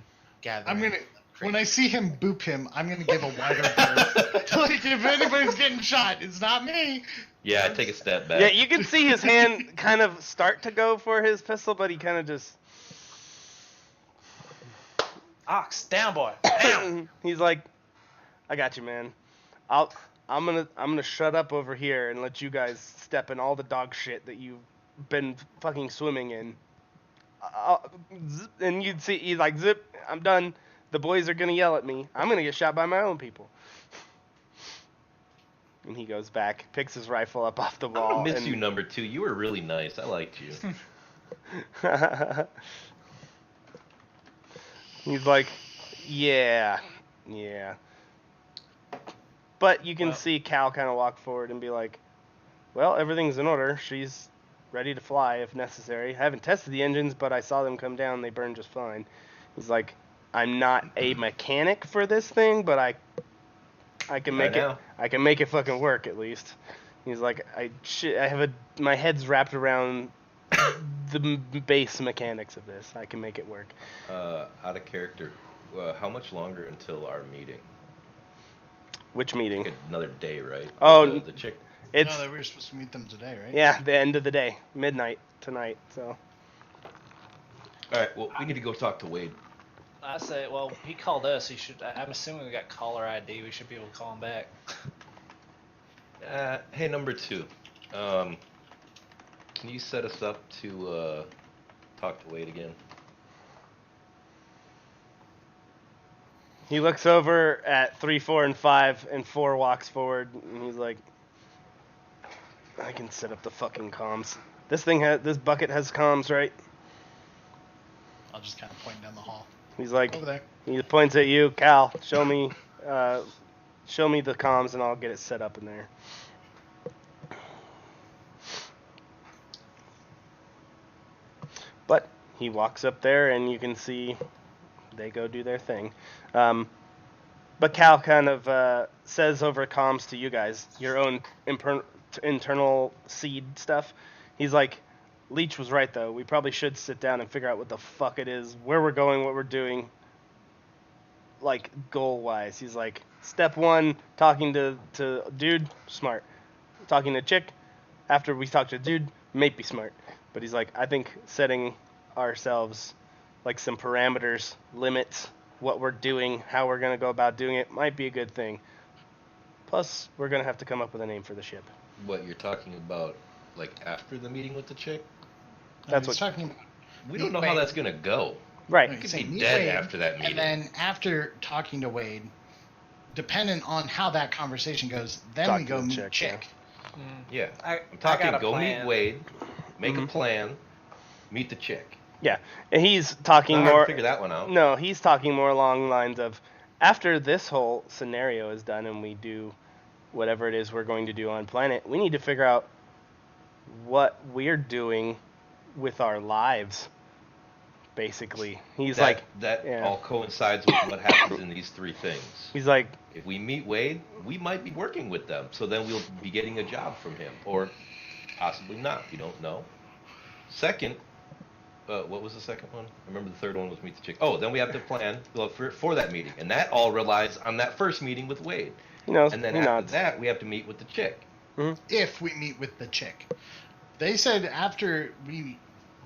gathering. When I see him boop him, I'm gonna give a wider berth. Like, if anybody's getting shot, it's not me. Yeah, I take a step back. Yeah, you can see his hand kind of start to go for his pistol, but he kind of just... Ox, down, boy. Down. He's like, I got you, man. I'm gonna shut up over here and let you guys step in all the dog shit that you've been fucking swimming in. And you'd see, he's like, zip, I'm done. The boys are gonna yell at me. I'm gonna get shot by my own people. And he goes back, picks his rifle up off the wall. I miss you, number 2. You were really nice. I liked you. He's like, yeah. But you can see Cal kind of walk forward and be like, well, everything's in order. She's ready to fly if necessary. I haven't tested the engines, but I saw them come down. They burn just fine. He's like, I'm not a mechanic for this thing, but I can make it. I can make it fucking work at least. He's like, my head's wrapped around the base mechanics of this. I can make it work. Out of character, how much longer until our meeting? Which meeting? Another day, right? Oh, the chick. No, we were supposed to meet them today, right? Yeah, the end of the day, midnight tonight. So. All right. Well, we need to go talk to Wade. I say, well, he called us. He should. I'm assuming we got caller ID. We should be able to call him back. Hey, number 2. Can you set us up to talk to Wade again? He looks over at 3, 4, and 5, and 4 walks forward, and he's like, I can set up the fucking comms. This bucket has comms, right? I'll just kind of point down the hall. He's like, over there. He points at you, Cal. Show me the comms, and I'll get it set up in there. But he walks up there, and you can see they go do their thing. But Cal kind of says over comms to you guys, your own internal seed stuff. He's like, Leech was right, though. We probably should sit down and figure out what the fuck it is, where we're going, what we're doing, like, goal-wise. He's like, step 1, talking to dude, smart. Talking to chick, after we talk to dude, may be smart. But he's like, I think setting ourselves, like, some parameters, limits what we're doing, how we're going to go about doing it, might be a good thing. Plus, we're going to have to come up with a name for the ship. What you're talking about, like after the meeting with the chick? That's he's what- talking about. We don't know how that's gonna go. Right. You could Saying be meet dead Wade, after that meeting. And then after talking to Wade, dependent on how that conversation goes, then we go meet Chick. Yeah. I I'm talking, got a go plan. meet Wade, make a plan, meet the chick. Yeah, and he's talking Not hard more. to figure that one out. No, he's talking more along the lines of after this whole scenario is done and we do whatever it is we're going to do on planet, we need to figure out what we're doing with our lives. Basically, he's that yeah. all coincides with what happens in these three things. He's like, if we meet Wade, we might be working with them, so then we'll be getting a job from him, or possibly not. You don't know. Second, what was the second one? I remember the third one was meet the chick. Oh, then we have to plan for that meeting, and that all relies on that first meeting with Wade. he knows. And then he after nods. that, we have to meet with the chick. If we meet with the chick. They said after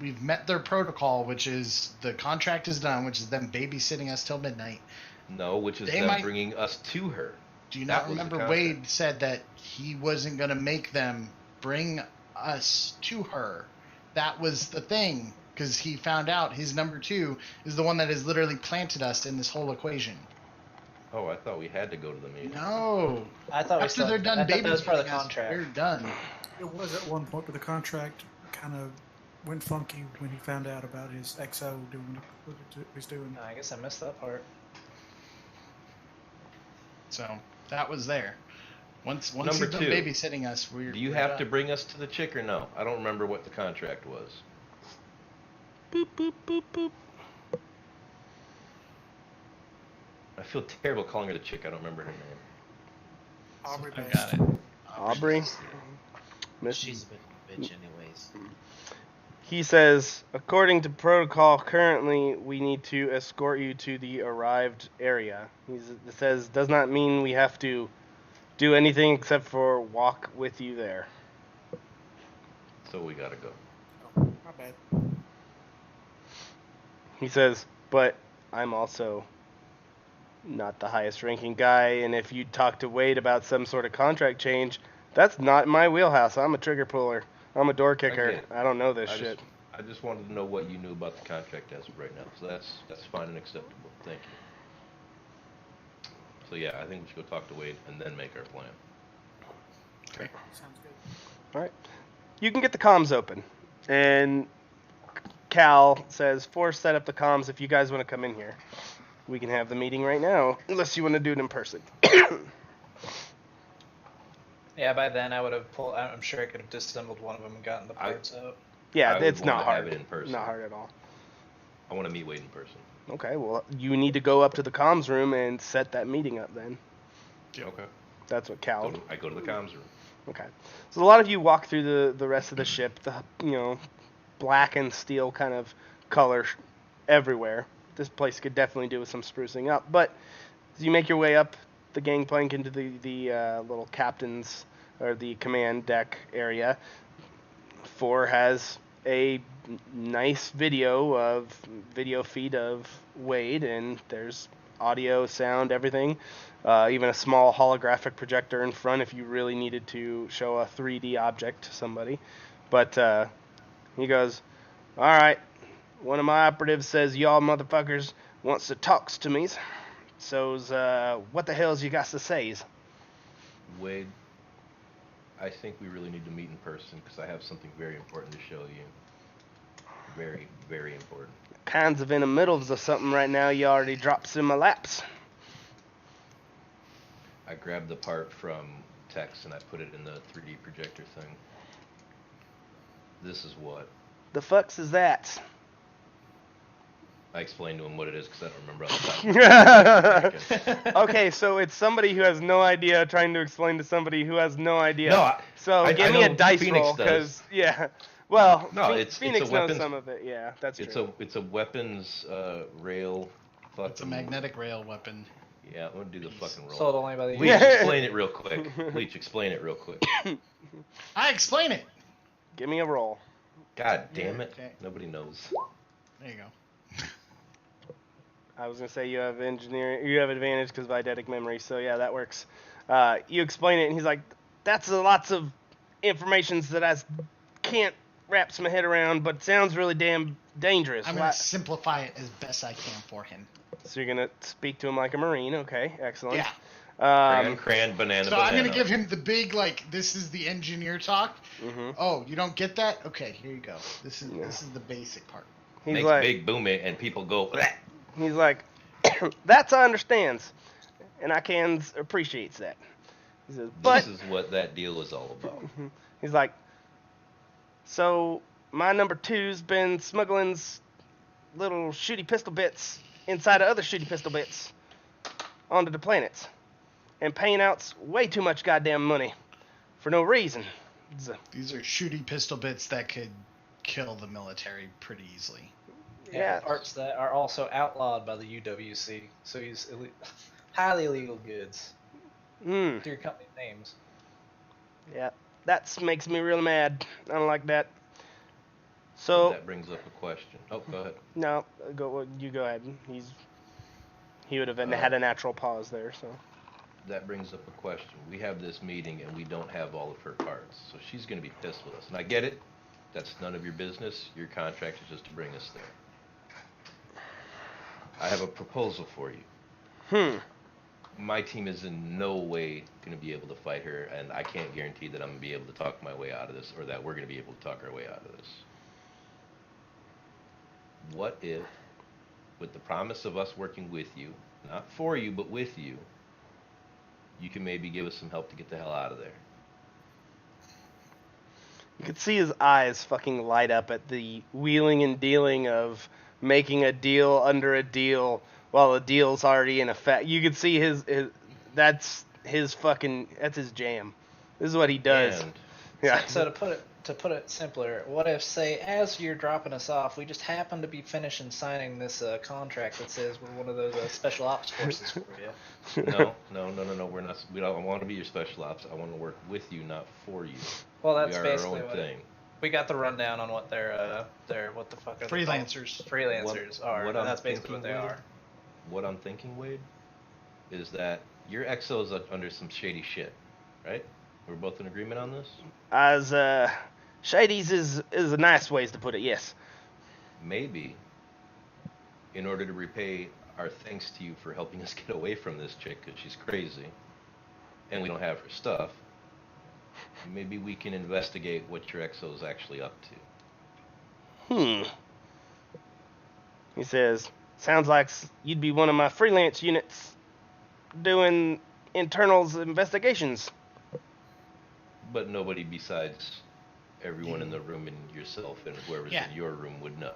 we've met their protocol, which is the contract is done, which is them babysitting us till midnight. No, which is They them might- bringing us to her. Do you That not was the remember contract. Wade said that he wasn't going to make them bring us to her? That was the thing, because he found out his number 2 is the one that has literally planted us in this whole equation. Oh, I thought we had to go to the meeting. No. I thought we After still. they're done I thought that was part of the babysitting us, contract. we're done. It was at one point, but the contract kind of went funky when he found out about his XO doing what he's doing. I guess I missed that part. So that was there. Once Number he's done 2. babysitting us, we're Do you we're have done. to bring us to the chick or no? I don't remember what the contract was. Boop boop boop boop. I feel terrible calling her the chick. I don't remember her name. Aubrey I Best. got it. Aubrey. Miss. She's a bit of a bitch anyways. He says, according to protocol, currently we need to escort you to the arrived area. It says, does not mean we have to do anything except for walk with you there. So we gotta go. Oh, my bad. He says, but I'm also not the highest ranking guy, and if you talk to Wade about some sort of contract change, that's not my wheelhouse. I'm a trigger puller. I'm a door kicker. get it. I don't know this I shit. I just wanted to know what you knew about the contract as of right now. So that's fine and acceptable. Thank you. So yeah, I think we should go talk to Wade and then make our plan. Okay. Sounds good. All right. You can get the comms open. And Cal says, Force, set up the comms if you guys want to come in here. We can have the meeting right now, unless you want to do it in person. Yeah, by then I would have pulled. I'm sure I could have disassembled one of them and gotten the parts out. Yeah, I would it's want not to hard. have it in person. Not hard at all. I want to meet Wade in person. Okay, well, you need to go up to the comms room and set that meeting up then. Okay. That's what Cal... I go to the comms room. Okay. So a lot of you walk through the rest of the ship, the black and steel kind of color everywhere. This place could definitely do with some sprucing up. But as you make your way up the gangplank into the little captain's or the command deck area, 4 has a nice video feed of Wade, and there's audio, sound, everything. Even a small holographic projector in front if you really needed to show a 3D object to somebody. But he goes, all right, one of my operatives says y'all motherfuckers wants to talks to me. So's what the hell's you got to say? Wade, I think we really need to meet in person because I have something very important to show you. Very, very important. Kinds of in the middle of something right now you already drops in my laps. I grabbed the part from Tex and I put it in the 3D projector thing. This is what. The fucks is that? I explained to him what it is because I don't remember off the top of my head. Okay, so it's somebody who has no idea trying to explain to somebody who has no idea. No, so give me I a know dice Phoenix roll, does. because yeah. Well, No, it's Phoenix a knows weapons- some of it. Yeah, that's true. It's a weapons rail. Fucking, It's a magnetic rail weapon. Yeah, I'm gonna do the fucking roll. Sold only by the Leech, explain it real quick. Leech, explain it real quick. I explain it. Give me a roll. God damn it! Okay. Nobody knows. There you go. I was gonna say you have engineering. You have advantage because of eidetic memory. So yeah, that works. You explain it, and he's like, "That's lots of informations that I can't wrap my head around, but it sounds really damn dangerous." I'm going to simplify it as best I can for him. So you're gonna speak to him like a Marine. Okay, excellent. Yeah. Cran, banana, So banana. I'm going to give him the big, like, this is the engineer talk. Mm-hmm. Oh, you don't get that? Okay, here you go. This is the basic part. He's Makes like, big boom it, and people go, "Bleh." he's like, that's I understands, and I can appreciates that. He says, but This is what that deal is all about. he's like, so my number two's been smuggling little shooty pistol bits inside of other shooty pistol bits onto the planets, and paying out way too much goddamn money for no reason. These are shooty pistol bits that could kill the military pretty easily. Yeah. Parts that are also outlawed by the UWC. So he's highly illegal goods. Hmm. Through your company names. Yeah, that makes me really mad. I don't like that. So That brings up a question. Oh, go ahead. no, you go ahead. He would have had a natural pause there. So That brings up a question. We have this meeting, and we don't have all of her cards, so she's going to be pissed with us. And I get it. That's none of your business. Your contract is just to bring us there. I have a proposal for you. My team is in no way going to be able to fight her, and I can't guarantee that I'm going to be able to talk my way out of this, or that we're going to be able to talk our way out of this. What if, with the promise of us working with you, not for you, but with you, you can maybe give us some help to get the hell out of there? you could see his eyes fucking light up at the wheeling and dealing of making a deal under a deal while the deal's already in effect. You could see that's his jam. This is what he does. And Yeah. So to put it simpler, what if, say, as you're dropping us off, we just happen to be finishing signing this contract that says we're one of those special ops forces for you? no, we're not. We don't want to be your special ops. I want to work with you, not for you. Well, that's we are basically our own what thing. we got the rundown on what their what the fuck are they called? Freelancers. Freelancers are. what And I'm that's basically what they thinking, are. What I'm thinking, Wade, is that your exo's under some shady shit, right? We're both in agreement on this? As Shady's is a nice ways to put it, yes. Maybe, in order to repay our thanks to you for helping us get away from this chick because she's crazy, and we don't have her stuff, maybe we can investigate what your exo's actually up to. He says, sounds like you'd be one of my freelance units doing internals investigations. But nobody besides everyone in the room and yourself and whoever's in your room would know.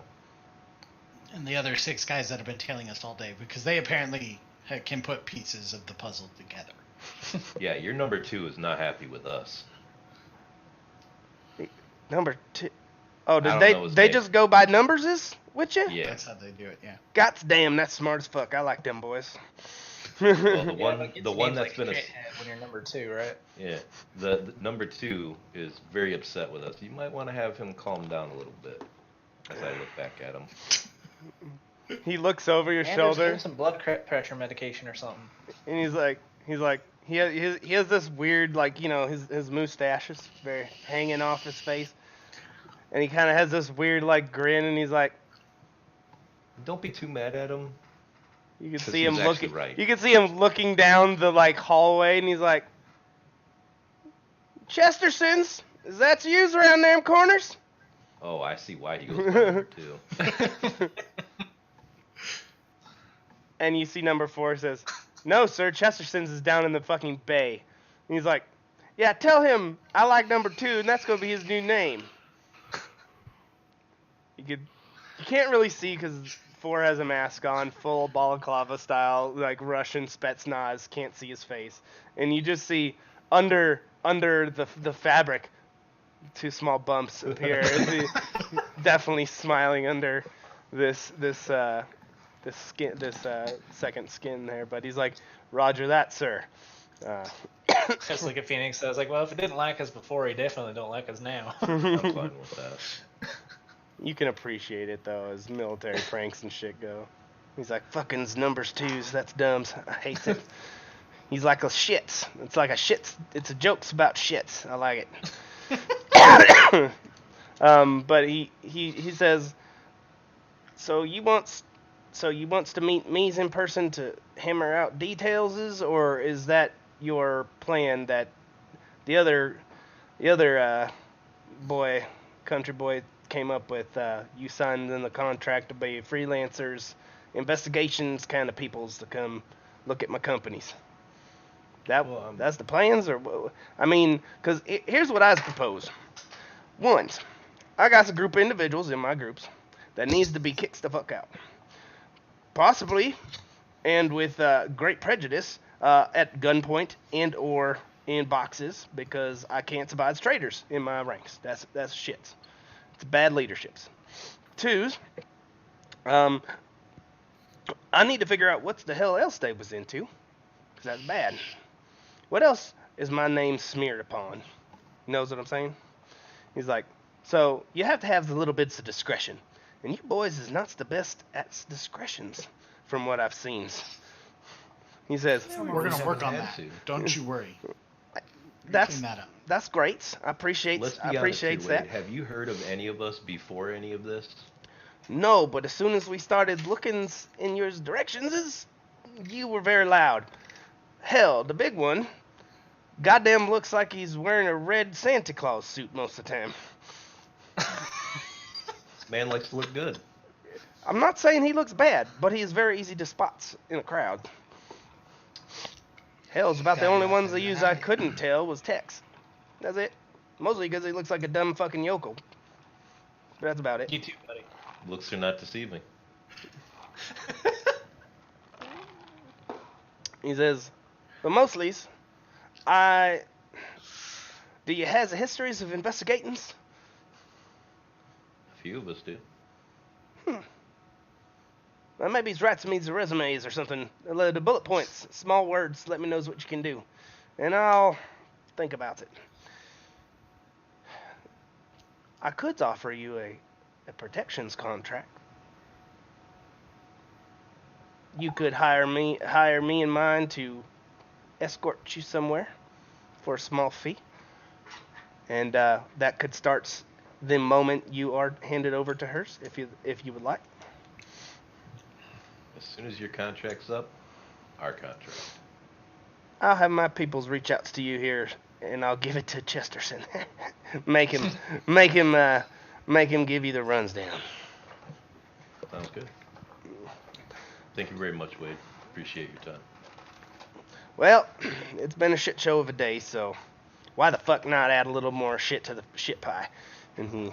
And the other 6 guys that have been tailing us all day, because they apparently can put pieces of the puzzle together. Yeah, your number 2 is not happy with us. Number 2. Oh, I did don't they know his they name. just go by numbers with you? Yeah. That's how they do it, yeah. God damn, that's smart as fuck. I like them boys. Well, But the one that's been when you're number 2, right? yeah, the number 2 is very upset with us. You might want to have him calm down a little bit. As I look back at him. He looks over your Anders, shoulder, give him some blood pressure medication or something. and he's like, he has this weird, like, you know, his mustache is very hanging off his face, and he kind of has this weird, like, grin, and he's like, Don't be too mad at him. you can 'Cause see he him was looking, actually right. you can see him looking down the like hallway, and he's like, Chesterton's, is that used around them corners? Oh, I see why he goes by number 2. And you see number 4 says, no, sir, Chesterton's is down in the fucking bay. And he's like, yeah, tell him I like number 2, and that's going to be his new name. You can't really see because 4 has a mask on, full balaclava style, like Russian Spetsnaz, can't see his face. And you just see under the fabric, 2 small bumps appear. Definitely smiling under this second skin there, but he's like, Roger that, sir. Just like a Phoenix says, like, well, if he didn't like us before, he definitely don't like us now. I'm fine with that. You can appreciate it though, as military pranks and shit go. He's like, fucking's numbers twos. That's dumbs. I hate it. He's like a shits. It's like a shits. It's a jokes about shits. I like it. But he says, so you wants to meet me in person to hammer out details, or is that your plan that the other country boy came up with? You signed in the contract to be freelancers, investigations kind of peoples to come look at my companies. That's the plans, or I mean, because here's what I propose. One, I got a group of individuals in my groups that needs to be kicked the fuck out, possibly, and with great prejudice, at gunpoint and or in boxes, because I can't survive traitors in my ranks. That's shits. It's bad leaderships. Twos, I need to figure out what the hell else they was into, because that's bad. What else is my name smeared upon? Knows what I'm saying? He's like, so you have to have the little bits of discretion. And you boys is not the best at discretions, from what I've seen. He says, we're gonna work on that. Don't you worry. That's great. I appreciate that. Have you heard of any of us before any of this? No, but as soon as we started looking in your directions, you were very loud. Hell, the big one, goddamn looks like he's wearing a red Santa Claus suit most of the time. This man likes to look good. I'm not saying he looks bad, but he is very easy to spot in a crowd. Hell, it's about the only ones they use I couldn't tell was Tex. That's it. Mostly because he looks like a dumb fucking yokel. But that's about it. You too, buddy. Looks are not deceiving. He says, but mostly, do you have histories of investigatings? A few of us do. Well, maybe he's writes me the resumes or something. The bullet points, small words, let me know what you can do. And I'll think about it. I could offer you a protections contract. You could hire me and mine to escort you somewhere for a small fee. And that could start the moment you are handed over to hers, if you would like. As soon as your contract's up, our contract. I'll have my peoples reach out to you here, and I'll give it to Chesterton. make him give you the runs down. Sounds good. Thank you very much, Wade. Appreciate your time. Well, it's been a shit show of a day, so why the fuck not add a little more shit to the shit pie? And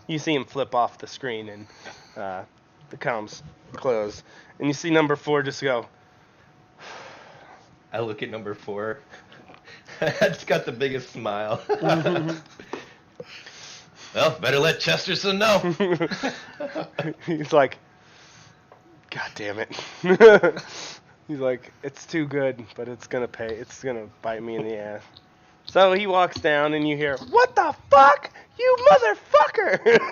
you see him flip off the screen, and the comms close, and you see number 4 just go. I look at number 4. It's got the biggest smile. Well, better let Chesterton know. He's like, God damn it. He's like, it's too good, but it's gonna pay. It's gonna bite me in the ass. So he walks down, and you hear, "What the fuck, you motherfucker!"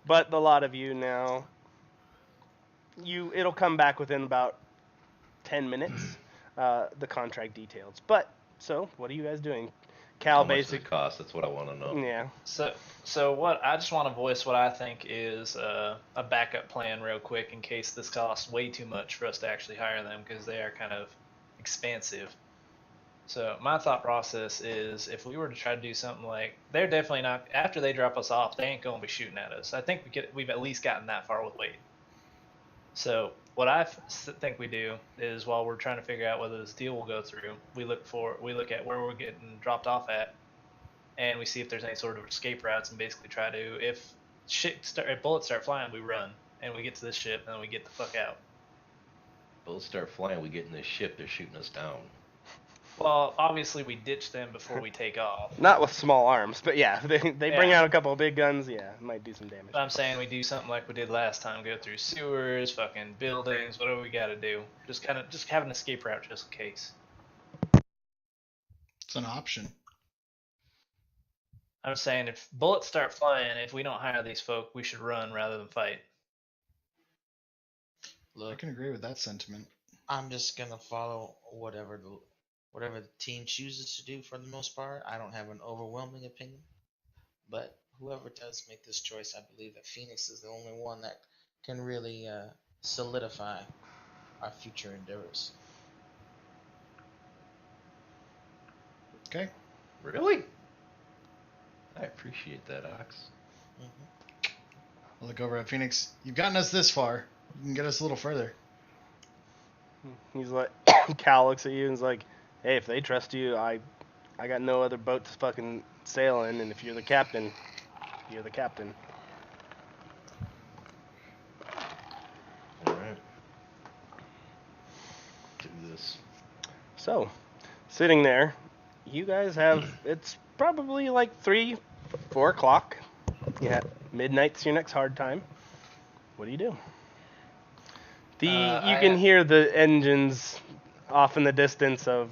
But the lot of you now, it'll come back within about 10 minutes. The contract details. But so, what are you guys doing? Cal, how much does it cost? That's what I want to know. Yeah. So what I just want to voice what I think is a backup plan real quick in case this costs way too much for us to actually hire them, because they are kind of expansive. So my thought process is, if we were to try to do something like, they're definitely not, after they drop us off, they ain't going to be shooting at us. I think we've at least gotten that far with Wade. So what I think we do is, while we're trying to figure out whether this deal will go through, we look at where we're getting dropped off at, and we see if there's any sort of escape routes, and basically try to, if bullets start flying, we run, and we get to this ship, and then we get the fuck out. Bullets start flying, we get in this ship, they're shooting us down. Well, obviously we ditch them before we take off. Not with small arms, but yeah, they bring out a couple of big guns. Yeah, it might do some damage. But I'm saying we do something like we did last time: go through sewers, fucking buildings, whatever we got to do. Just have an escape route just in case. It's an option. I'm saying, if bullets start flying, if we don't hire these folk, we should run rather than fight. I Look, can agree with that sentiment. I'm just gonna follow whatever the team chooses to do for the most part. I don't have an overwhelming opinion, but whoever does make this choice, I believe that Phoenix is the only one that can really solidify our future endeavors. Okay. Really? I appreciate that, Ox. Hmm. I'll look over at Phoenix. You've gotten us this far. You can get us a little further. He's like, Cal looks at you and is like, hey, if they trust you, I got no other boat to fucking sail in, and if you're the captain, you're the captain. All right. Do this. So, sitting there, you guys have, it's probably like 3, 4 o'clock. Yeah, midnight's your next hard time. What do you do? You can hear the engines off in the distance of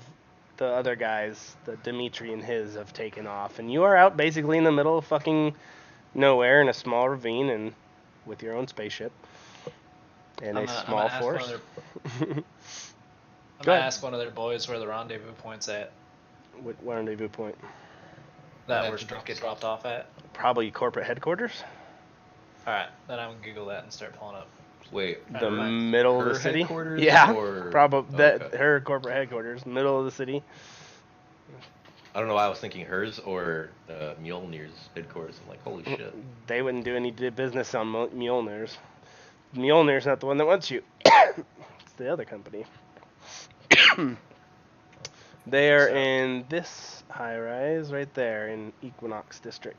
the other guys. The Dimitri and his have taken off, and you are out basically in the middle of fucking nowhere in a small ravine and with your own spaceship and a small force. I'm gonna ask one of their boys where the rendezvous point's at. What rendezvous point? That we're supposed to get dropped off at. Probably corporate headquarters. All right, then I'm gonna Google that and start pulling up. Wait, The middle of her the city. headquarters Yeah, or- probably that Okay. her corporate headquarters, middle of the city. I don't know why I was thinking hers or Mjolnir's headquarters. I'm like, holy shit. They wouldn't do any business on Mjolnir's. Mjolnir's not the one that wants you. It's the other company. They're in this high rise right there in Equinox District.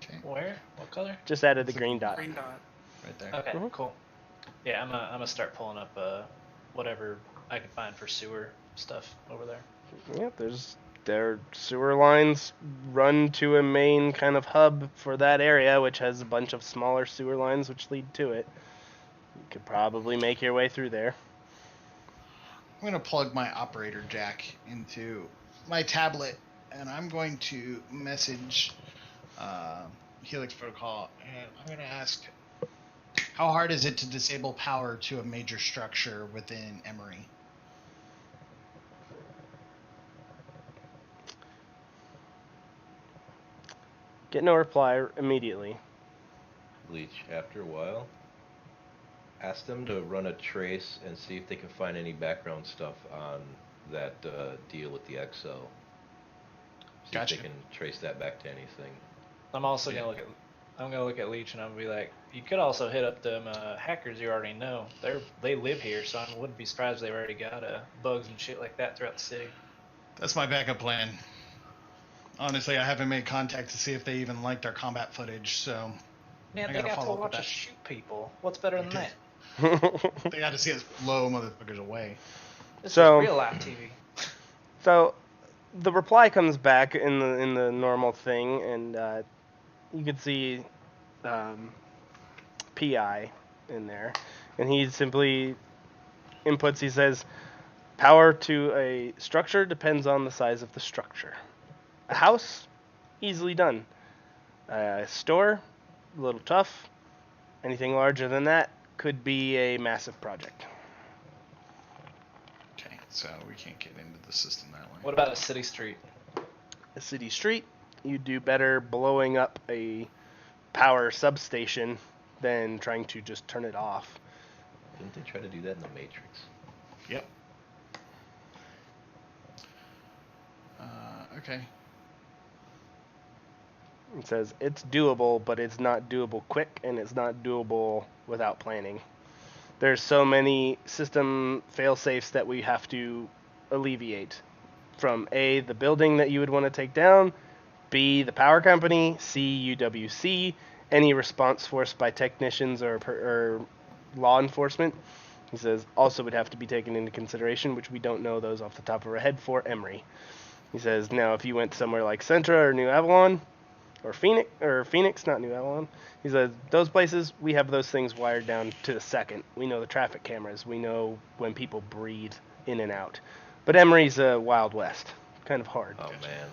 Okay. Where? What color? Just added the green dot. Green dot. Right there. Okay, Mhm. cool. Yeah, I'm gonna start pulling up whatever I can find for sewer stuff over there. Yeah, their sewer lines run to a main kind of hub for that area, which has a bunch of smaller sewer lines which lead to it. You could probably make your way through there. I'm going to plug my operator jack into my tablet, and I'm going to message Helix Protocol, and I'm going to ask, how hard is it to disable power to a major structure within Emory? Get no reply immediately. Leech, after a while, ask them to run a trace and see if they can find any background stuff on that deal with the XO. See Gotcha. if they can trace that back to anything. I'm also Yeah. gonna look at Leech and I'm gonna be like, you could also hit up them hackers you already know. They live here, so I wouldn't be surprised if they've already got bugs and shit like that throughout the city. That's my backup plan. Honestly, I haven't made contact to see if they even liked our combat footage, so Man, I they gotta got to follow up with watch us that. shoot people. What's better than Okay. that? they got to see us blow motherfuckers away. This So- is real life TV. So, the reply comes back in the normal thing, and you can see PI in there, and he simply inputs. He says, "Power to a structure depends on the size of the structure. A house, easily done. A store, a little tough. Anything larger than that could be a massive project." Okay, so we can't get into the system that way. What about a city street? A city street, you do better blowing up a power substation than trying to just turn it off. Didn't they try to do that in the Matrix? Yep. Okay. It says it's doable, but it's not doable quick, and it's not doable without planning. There's so many system fail-safes that we have to alleviate. From A, the building that you would want to take down, B, the power company, C, UWC, any response force by technicians or law enforcement. He says also would have to be taken into consideration, which we don't know those off the top of our head for Emory. He says now if you went somewhere like Centra or New Avalon, or Phoenix, not New Avalon. He says, those places, we have those things wired down to the second. We know the traffic cameras. We know when people breathe in and out. But Emory's a Wild West. Kind of hard. Oh man,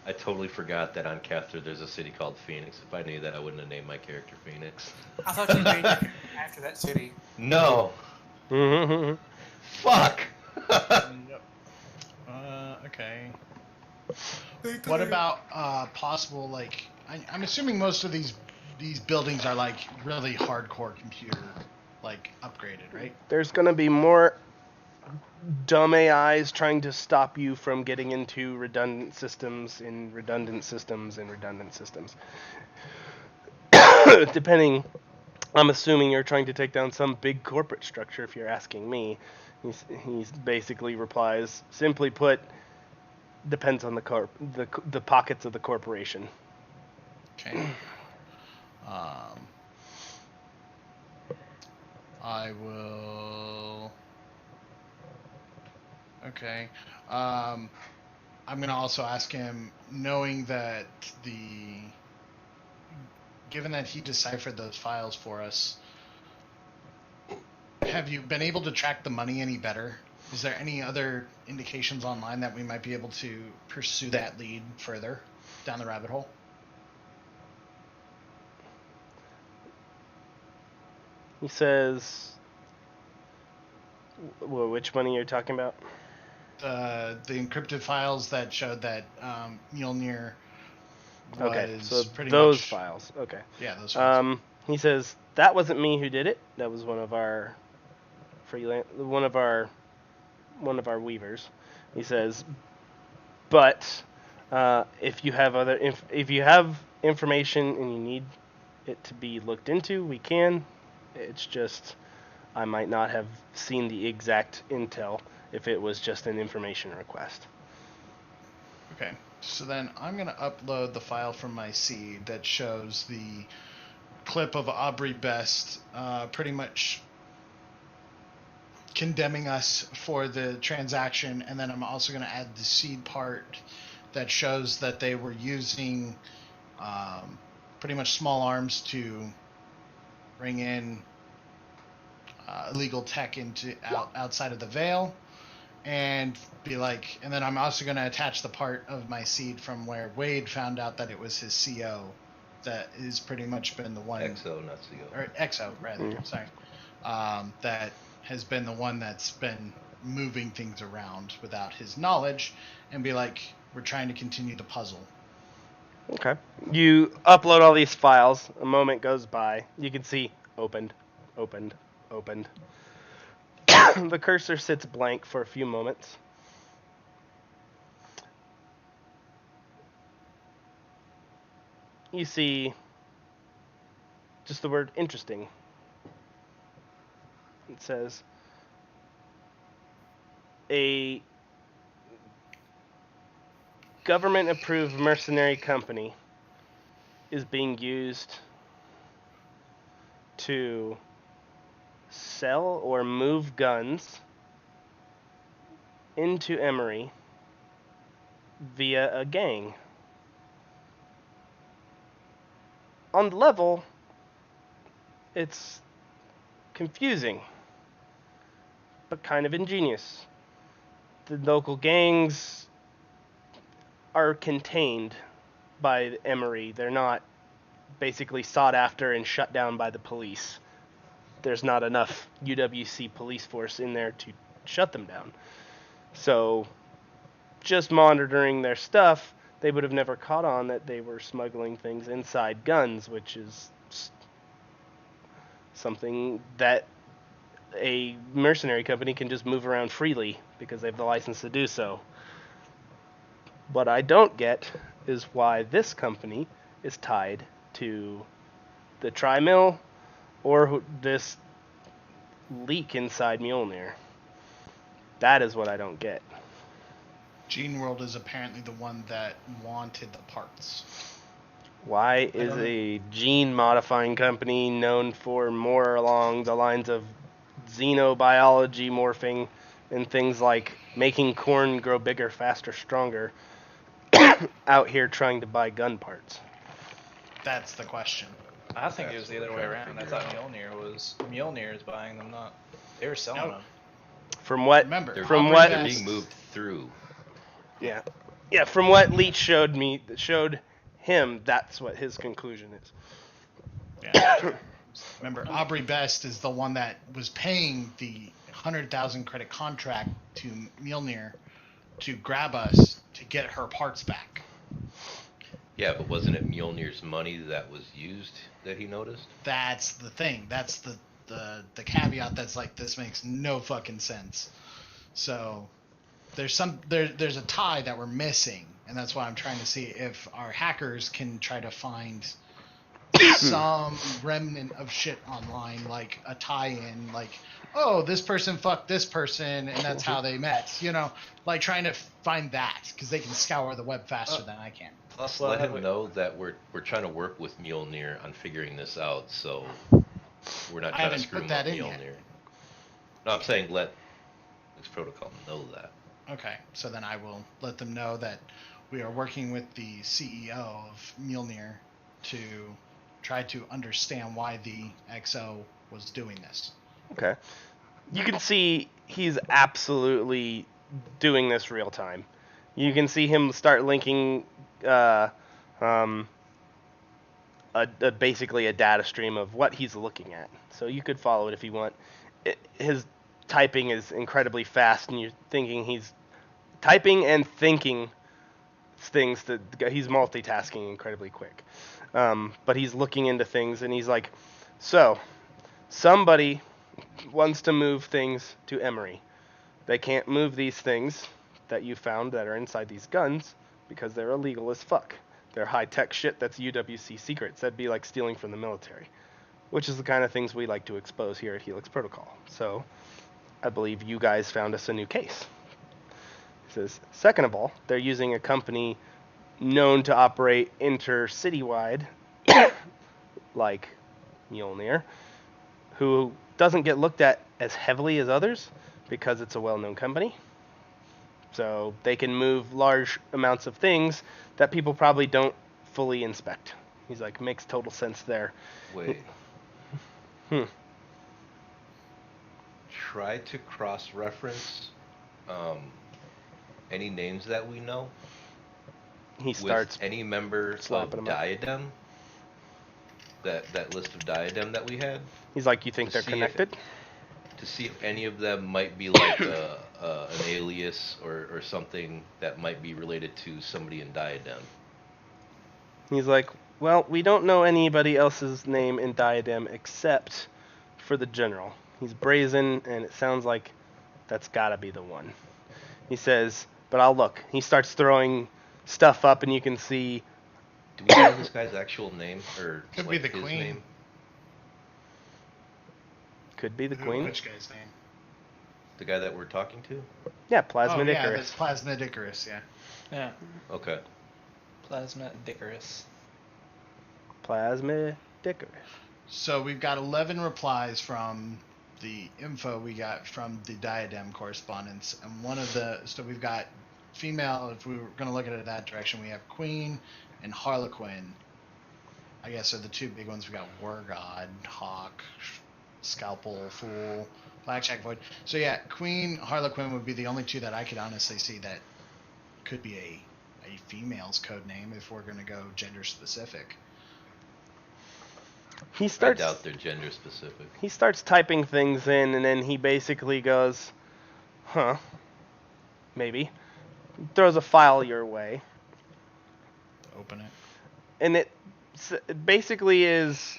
I totally forgot that on Caster there's a city called Phoenix. If I knew that, I wouldn't have named my character Phoenix. I thought you named it after back to that city. No. Mhm. Fuck. Yep. Okay. Think What of it. about possible like I'm assuming most of these buildings are like really hardcore computer like upgraded, right? There's going to be more dumb AIs trying to stop you from getting into redundant systems in redundant systems in redundant systems. Depending, I'm assuming you're trying to take down some big corporate structure. If you're asking me, he's basically replies, simply put, depends on the pockets of the corporation. Okay. I will. Okay. I'm gonna also ask him, knowing that given that he deciphered those files for us, have you been able to track the money any better? Is there any other indications online that we might be able to pursue that lead further down the rabbit hole? He says, which money you're talking about? The encrypted files that showed that Mjolnir was Okay, so pretty those much, files. Okay. Yeah, those files. He says that wasn't me who did it. That was one of our one of our weavers. He says, but if you have if you have information and you need it to be looked into, we can. It's just I might not have seen the exact intel if it was just an information request. Okay, so then I'm going to upload the file from my seed that shows the clip of Aubrey Best pretty much condemning us for the transaction, and then I'm also going to add the seed part that shows that they were using pretty much small arms to bring in illegal tech outside of the Veil, and be like, and then I'm also going to attach the part of my seed from where Wade found out that it was his CO that has pretty much been the one XO, not CO. or XO rather. Sorry, that has been the one that's been moving things around without his knowledge, and be like, we're trying to continue the puzzle. Okay. You upload all these files. A moment goes by. You can see opened, opened, opened. The cursor sits blank for a few moments. You see just the word interesting. It says a government-approved mercenary company is being used to sell or move guns into Emory via a gang. On the level, it's confusing, but kind of ingenious. The local gangs are contained by Emory. They're not basically sought after and shut down by the police. There's not enough UWC police force in there to shut them down. So, just monitoring their stuff, they would have never caught on that they were smuggling things inside guns, which is something that a mercenary company can just move around freely because they have the license to do so. What I don't get is why this company is tied to the Tri-Mill or this leak inside Mjolnir. That is what I don't get. Gene World is apparently the one that wanted the parts. Why is a gene-modifying company known for more along the lines of xenobiology morphing and things like making corn grow bigger, faster, stronger, out here trying to buy gun parts? That's the question. I think it was the other way around. I thought Mjolnir is buying them, not they were selling them. From what? Remember, They're Aubrey being moved through. Yeah. From what Leech showed him, that's what his conclusion is. Yeah. Remember, Aubrey Best is the one that was paying the 100,000 credit contract to Mjolnir to grab us to get her parts back. Yeah, but wasn't it Mjolnir's money that was used that he noticed? That's the thing. That's the caveat that's like, this makes no fucking sense. So there's a tie that we're missing, and that's why I'm trying to see if our hackers can try to find some remnant of shit online, like a tie-in, like, oh, this person fucked this person, and that's how they met. You know, like trying to find that, because they can scour the web faster than I can. Plus, Well, let have him know that we're trying to work with Mjolnir on figuring this out, so we're not I trying to haven't screw put him that with in yet. Mjolnir. No, I'm saying let this protocol know that. Okay, so then I will let them know that we are working with the CEO of Mjolnir to try to understand why the XO was doing this. Okay. You can see he's absolutely doing this real time. You can see him start linking basically a data stream of what he's looking at. So you could follow it if you want. His typing is incredibly fast, and you're thinking he's typing and thinking things. He's multitasking incredibly quick. But he's looking into things, and he's like, so, somebody wants to move things to Emery. They can't move these things that you found that are inside these guns because they're illegal as fuck. They're high-tech shit that's UWC secrets. That'd be like stealing from the military, which is the kind of things we like to expose here at Helix Protocol. So, I believe you guys found us a new case. He says, second of all, they're using a company known to operate inter-citywide, like Mjolnir, who doesn't get looked at as heavily as others because it's a well-known company. So they can move large amounts of things that people probably don't fully inspect. He's like, makes total sense there. Wait. Try to cross-reference any names that we know. He starts with any member slapping of him up. Diadem. That list of Diadem that we had. He's like, you think they're connected? To see if any of them might be like an alias or something that might be related to somebody in Diadem. He's like, well, we don't know anybody else's name in Diadem except for the general. He's brazen, and it sounds like that's gotta be the one. He says, but I'll look. He starts throwing stuff up, and you can see. Do we know this guy's actual name, or Could like be the his Queen. name? Could be the Queen. Which guy's name? The guy that we're talking to? Yeah, Plasma Oh, yeah, Icarus. that's Plasmid Icarus, yeah. Yeah. Okay. Plasma Icarus. Plasma Icarus. So we've got 11 replies from the info we got from the Diadem correspondence, and so we've got female, if we were going to look at it that direction, we have Queen and Harlequin. I guess are the two big ones. We got War God, Hawk, Scalpel, Fool, Blackjack, Void. So yeah, Queen, Harlequin would be the only two that I could honestly see that could be a female's code name if we're going to go gender specific. He starts. I doubt they're gender specific. He starts typing things in, and then he basically goes, huh, maybe. Throws a file your way. Open it. And it basically is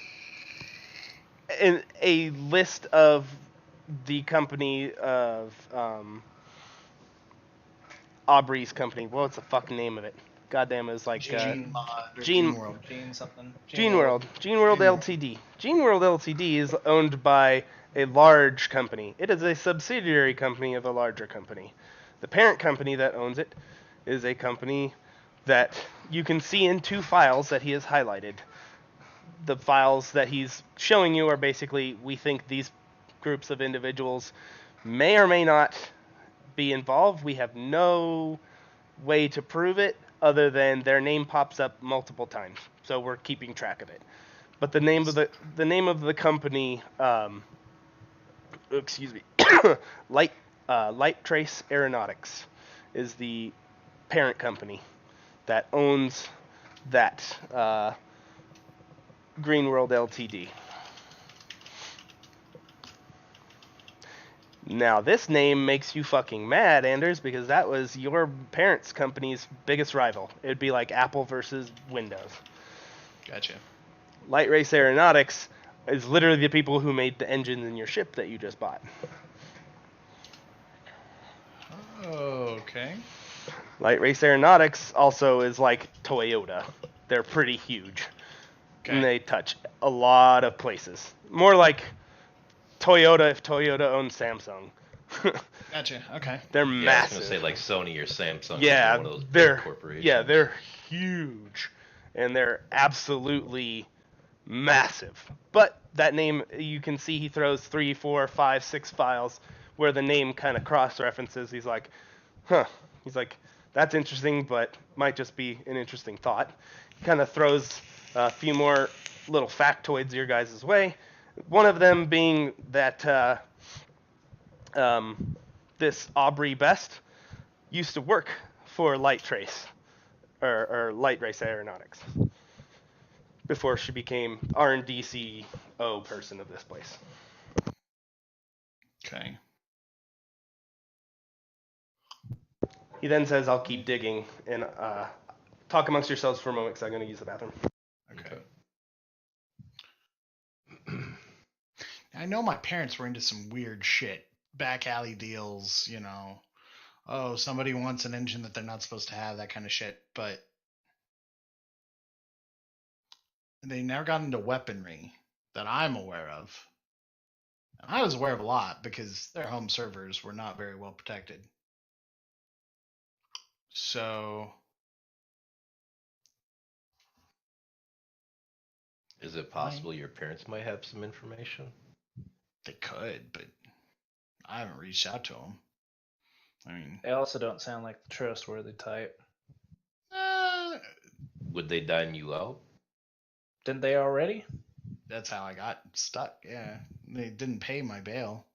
a list of the company of Aubrey's company. What's the fucking name of it? Goddamn, it was like Gene Mod or Gene World. Gene something. Gene World Ltd. Gene World Ltd. is owned by a large company. It is a subsidiary company of a larger company. The parent company that owns it is a company that you can see in two files that he has highlighted. The files that he's showing you are basically, we think these groups of individuals may or may not be involved. We have no way to prove it other than their name pops up multiple times. So we're keeping track of it. But the name of the company, excuse me, Light Trace Aeronautics is the parent company that owns that Green World Ltd. Now, this name makes you fucking mad, Anders, because that was your parents' company's biggest rival. It'd be like Apple versus Windows. Gotcha. Light Race Aeronautics is literally the people who made the engines in your ship that you just bought. Okay. Light Race Aeronautics also is like Toyota. They're pretty huge. Okay. And they touch a lot of places. More like Toyota if Toyota owned Samsung. Gotcha. Okay. They're Yeah, I was massive. gonna say like Sony or Samsung. Yeah, One of those big they're corporations. they're huge, and they're absolutely massive. But that name, you can see he throws 3, 4, 5, 6 files where the name kind of cross references. He's like, huh. He's like, that's interesting, but might just be an interesting thought. He kind of throws a few more little factoids your guys' way. One of them being that this Aubrey Best used to work for Light Trace, or Light Race Aeronautics, before she became R&D CEO person of this place. Okay. He then says, I'll keep digging, and talk amongst yourselves for a moment, because I'm going to use the bathroom. Okay. I know my parents were into some weird shit. Back alley deals, you know. Oh, somebody wants an engine that they're not supposed to have, that kind of shit. But they never got into weaponry that I'm aware of. And I was aware of a lot because their home servers were not very well protected. So, Is it possible your parents might have some information? they could, but I haven't reached out to them. I mean, They also don't sound like the trustworthy type. Would they dine you out? Didn't they already? that's how I got stuck. Yeah, they didn't pay my bail.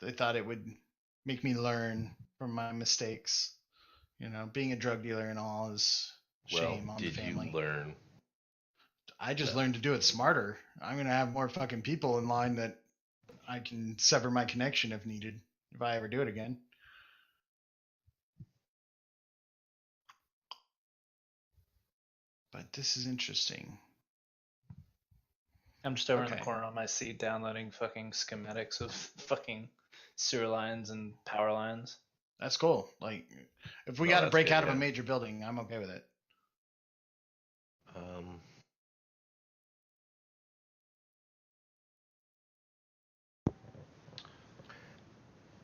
They thought it would make me learn from my mistakes. You know, being a drug dealer and all is shame Well, on the did family. you learn? I just learned to do it smarter. I'm gonna have more fucking people in line that I can sever my connection if needed, if I ever do it again. But this is interesting. I'm just over in Okay. the corner on my seat downloading fucking schematics of fucking sewer lines and power lines. That's cool. Like, if we No, got to that's break good, out of a yeah. major building, I'm okay with it.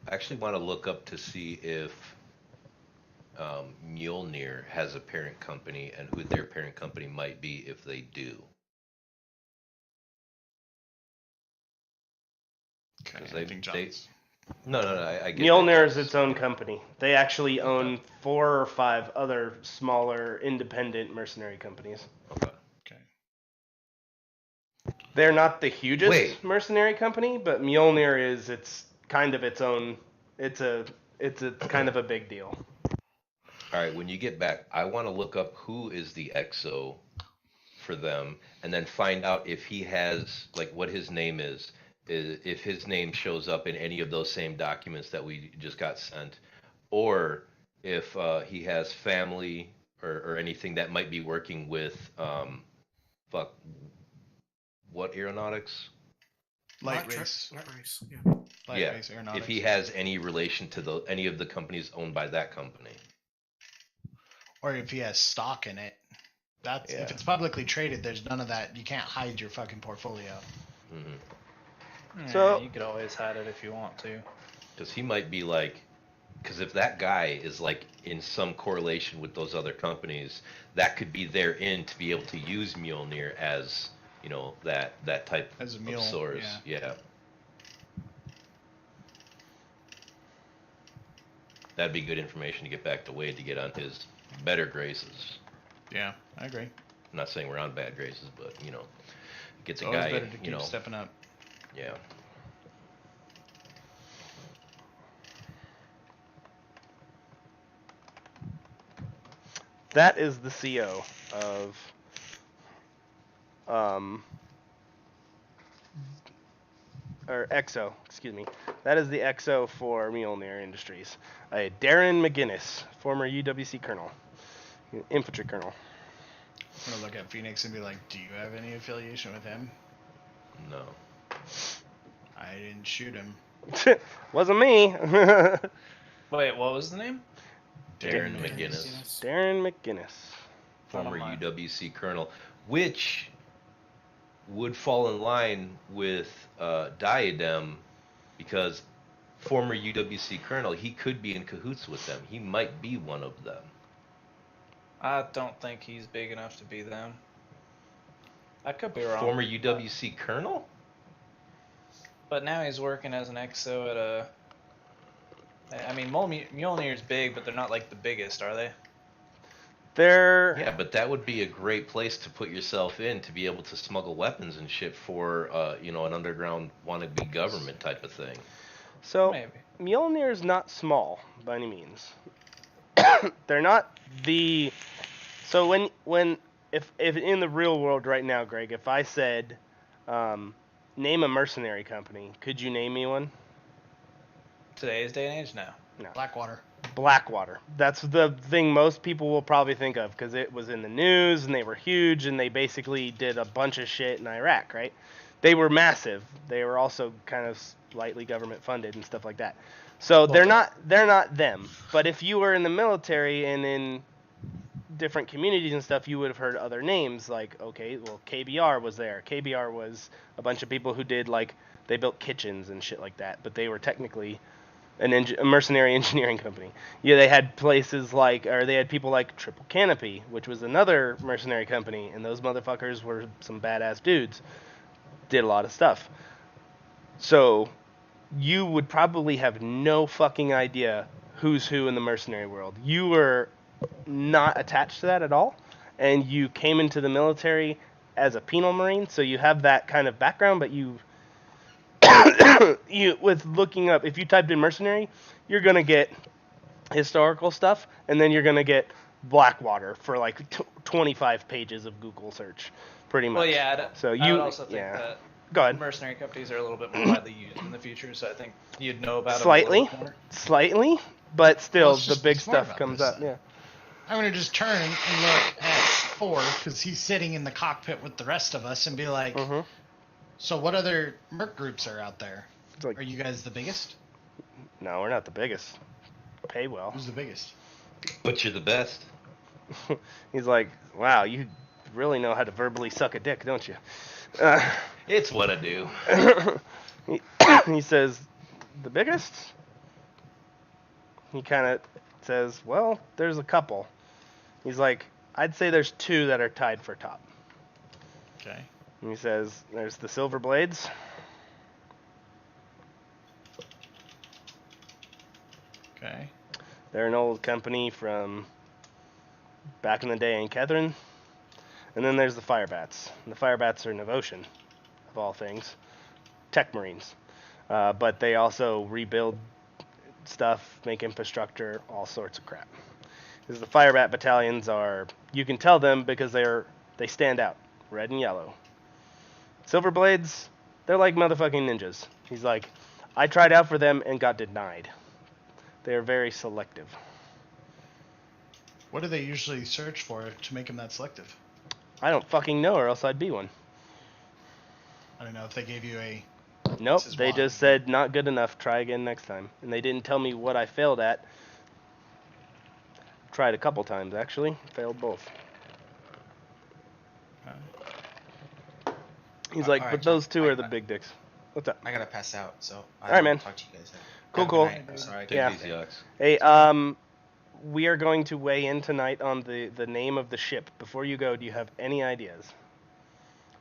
I actually want to look up to see if Mjolnir has a parent company and who their parent company might be if they do. Okay, 'Cause I think John's. No, I get Mjolnir that. is its own company. They actually own 4 or 5 other smaller independent mercenary companies. Okay. Okay. They're not the hugest Wait. mercenary company, but Mjolnir is its kind of its own. It's a kind of a big deal. All right, when you get back, I want to look up who is the EXO for them, and then find out if he has, like, what his name is, if his name shows up in any of those same documents that we just got sent, or if he has family or anything that might be working with, what aeronautics? Light race. Light race. Yeah. Light Yeah, race aeronautics. if he has any relation to any of the companies owned by that company. Or if he has stock in it. That's Yeah. if it's publicly traded, there's none of that. You can't hide your fucking portfolio. Mm-hmm. So- you could always hide it if you want to. Because he might be like, because if that guy is like in some correlation with those other companies, that could be their in to be able to use Mjolnir as, you know, that type As a of mule, source. Yeah. That'd be good information to get back to Wade to get on his better graces. Yeah, I agree. I'm not saying we're on bad graces, but, you know, get It's the always guy, better to you keep know, stepping up. yeah. That is the CO of or XO, excuse me. That is the XO for Mjolnir Industries. Darren McGinnis, former UWC colonel, infantry colonel. I'm gonna look at Phoenix and be like, do you have any affiliation with him? No. I didn't shoot him. Wasn't me. Wait, what was the name? Darren McGinnis, Darren McGinnis. former Mine. UWC colonel, which would fall in line with Diadem, because former UWC colonel, he could be in cahoots with them. He might be one of them. I don't think he's big enough to be them. I could be wrong. Former UWC colonel? But now he's working as an XO at a... I mean, Mjolnir's big, but they're not like the biggest, are they? They're... Yeah, but that would be a great place to put yourself in to be able to smuggle weapons and shit for, an underground wannabe government type of thing. So, Maybe. Mjolnir's not small by any means. They're not the... So if in the real world right now, Greg, if I said, name a mercenary company, could you name me one? Today's day and age, no. No. Blackwater. Blackwater. That's the thing most people will probably think of because it was in the news and they were huge and they basically did a bunch of shit in Iraq, right? They were massive. They were also kind of slightly government funded and stuff like that. So they're not them. But if you were in the military and in different communities and stuff, you would have heard other names like, okay, well, KBR was there. KBR was a bunch of people who did, like, they built kitchens and shit like that, but they were technically a mercenary engineering company. Yeah, they had places like, or they had people like Triple Canopy, which was another mercenary company, and those motherfuckers were some badass dudes. Did a lot of stuff. So you would probably have no fucking idea who's who in the mercenary world. You were not attached to that at all, and you came into the military as a penal marine, so you have that kind of background, but you with looking up, if you typed in mercenary, you're gonna get historical stuff, and then you're gonna get Blackwater for like 25 pages of Google search, pretty much. Well, yeah. So I would also think that Go ahead. mercenary companies are a little bit more widely used in the future, so I think you'd know about Slightly. them a little more. Slightly, but still, Let's the just big be smart stuff about comes this, up. then. Yeah. I'm gonna just turn and look at Thor because he's sitting in the cockpit with the rest of us and be like, Mm-hmm. so what other merc groups are out there? It's like, Are you guys the biggest? no, we're not the biggest. Pay well. Who's the biggest? But you're the best. He's like, wow, you really know how to verbally suck a dick, don't you? It's what I do. He says, the biggest? He kind of says, well, there's a couple. He's like, I'd say there's two that are tied for top. Okay. And he says, there's the Silver Blades. Okay. They're an old company from back in the day in Kethren. And then there's the Firebats. And the Firebats are Novotion, of all things. Tech Marines. But they also rebuild stuff, make infrastructure, all sorts of crap. Because the Firebat battalions are, you can tell them because they stand out. Red and yellow. Silver Blades, they're like motherfucking ninjas. He's like, I tried out for them and got denied. They are very selective. What do they usually search for to make them that selective? I don't fucking know, or else I'd be one. I don't know if they gave you a. Nope, This is they why. just said, not good enough, try again next time. And they didn't tell me what I failed at. Tried a couple times, actually. Failed both. He's like, Alright, but those two John, are the big dicks. What's up? I gotta pass out, so Alright, man. talk to you guys. Cool, Have a cool. good night. I'm sorry. I Take Yeah. it easy, Ox. Hey, we are going to weigh in tonight on the name of the ship. Before you go, do you have any ideas?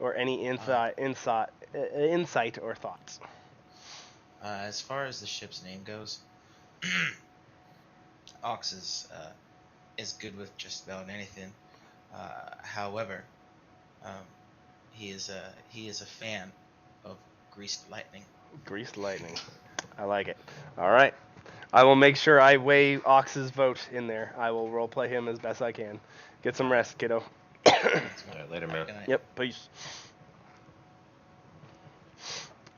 Or any insight or thoughts? As far as the ship's name goes, Ox is good with just about anything. However, he is a fan of Greased Lightning. Greased Lightning. I like it. All right. I will make sure I weigh Ox's vote in there. I will roleplay him as best I can. Get some rest, kiddo. All right, later, man. Good night. Yep, peace.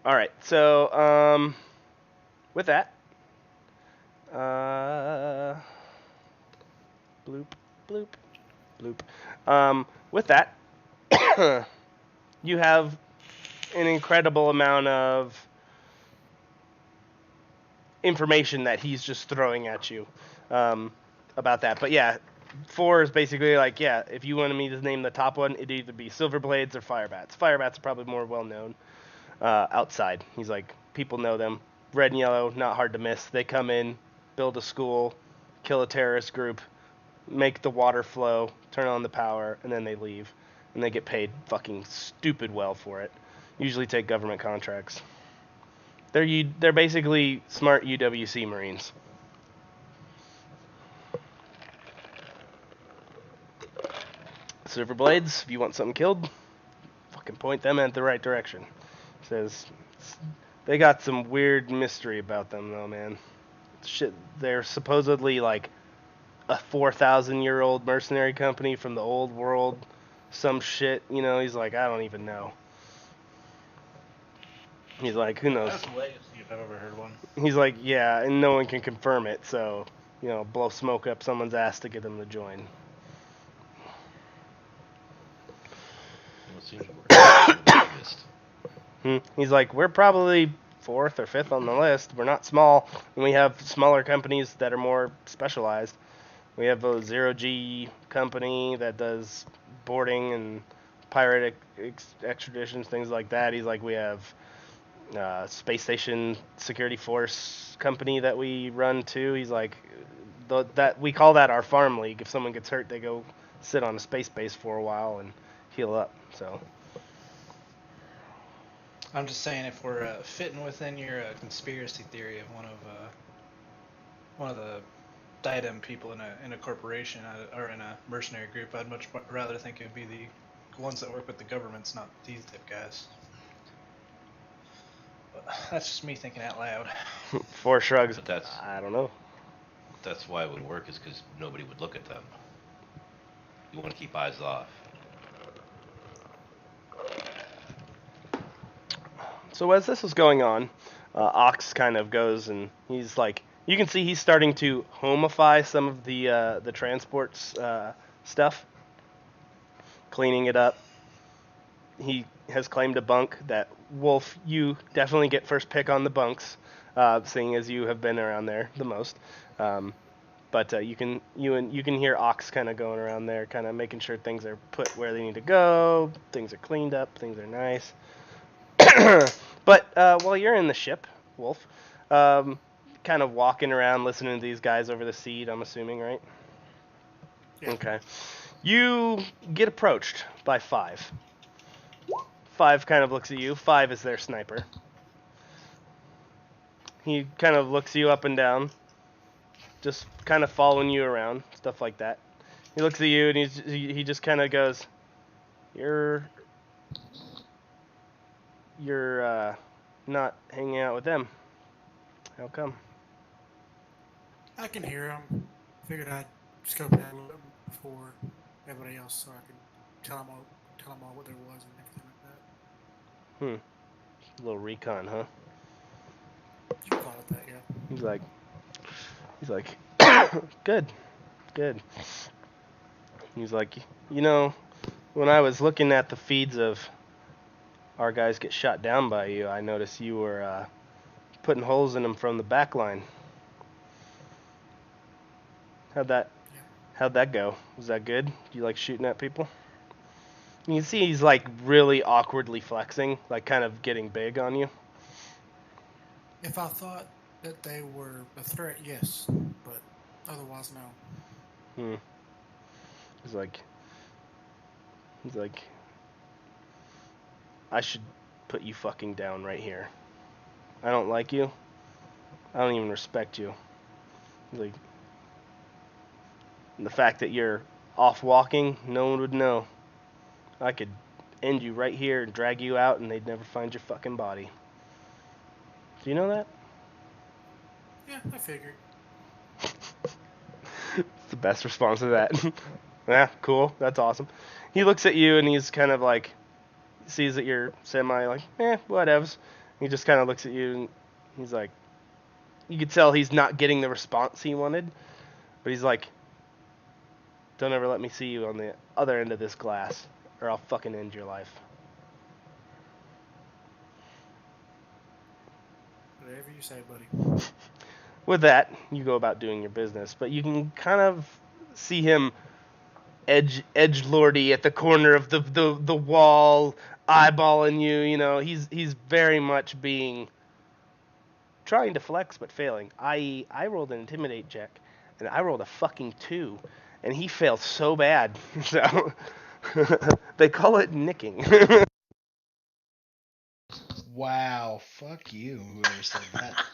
All right. So, with that, bloop, bloop, bloop. With that, you have an incredible amount of information that he's just throwing at you about that. But yeah, 4 is basically like, yeah, if you wanted me to name the top one, it'd either be Silver Blades or Firebats. Firebats are probably more well known outside. He's like, people know them. Red and yellow, not hard to miss. They come in, build a school, kill a terrorist group, make the water flow, turn on the power, and then they leave. And they get paid fucking stupid well for it. Usually take government contracts. They're basically smart UWC Marines. Silver Blades, if you want something killed, fucking point them in the right direction. Says they got some weird mystery about them though, man. Shit, they're supposedly like a 4,000-year-old mercenary company from the old world. Some shit, you know. He's like, I don't even know. He's like, who knows? That's legacy if I've ever heard one. He's like, yeah, and no one can confirm it, so, you know, blow smoke up someone's ass to get them to join. Well, it seems we're on He's like, we're probably 4th or 5th on the list. We're not small, and we have smaller companies that are more specialized. We have a 0G company that does boarding and pirate extraditions, things like that. He's like, we have space station security force company that we run too. He's like, that we call that our farm league. If someone gets hurt, they go sit on a space base for a while and heal up. So I'm just saying, if we're fitting within your conspiracy theory of one of the Dnd5e people in a corporation or in a mercenary group, I'd much rather think it would be the ones that work with the governments, not these type guys. But that's just me thinking out loud. 4 shrugs. But that's I don't know. That's why it would work, is because nobody would look at them. You want to keep eyes off. So as this is going on, Ox kind of goes and he's like, you can see he's starting to homify some of the transport's stuff, cleaning it up. He has claimed a bunk that, Wolf, you definitely get first pick on the bunks, seeing as you have been around there the most. But you can hear Ox kind of going around there, kind of making sure things are put where they need to go, things are cleaned up, things are nice. But while you're in the ship, Wolf, kind of walking around listening to these guys over the seat, I'm assuming, right? Yeah. Okay. You get approached by 5. 5 kind of looks at you. 5 is their sniper. He kind of looks you up and down, just kind of following you around, stuff like that. He looks at you and he just kind of goes, You're not hanging out with them. How come? I can hear him. Figured I'd scope it out a little bit before everybody else, so I could tell them all what there was and everything like that. A little recon, huh? You can call it that, yeah. He's like, good. He's like, you know, when I was looking at the feeds of our guys get shot down by you, I noticed you were putting holes in them from the back line. How'd that go? Was that good? Do you like shooting at people? You can see he's like really awkwardly flexing, like kind of getting big on you. If I thought that they were a threat, yes, but otherwise, no. He's like, I should put you fucking down right here. I don't like you. I don't even respect you. He's like, and the fact that you're off walking, no one would know. I could end you right here and drag you out and they'd never find your fucking body. Do you know that? Yeah, I figured. It's the best response to that. Yeah, cool. That's awesome. He looks at you and he's kind of like, sees that you're semi like, whatevs. He just kind of looks at you and he's like, you could tell he's not getting the response he wanted, but he's like, don't ever let me see you on the other end of this glass, or I'll fucking end your life. Whatever you say, buddy. With that, you go about doing your business, but you can kind of see him edgelordy at the corner of the wall, eyeballing you. You know, he's very much trying to flex but failing. I rolled an intimidate check, and I rolled a fucking 2, and he failed so bad. So they call it nicking. Wow, fuck you, whoever said that.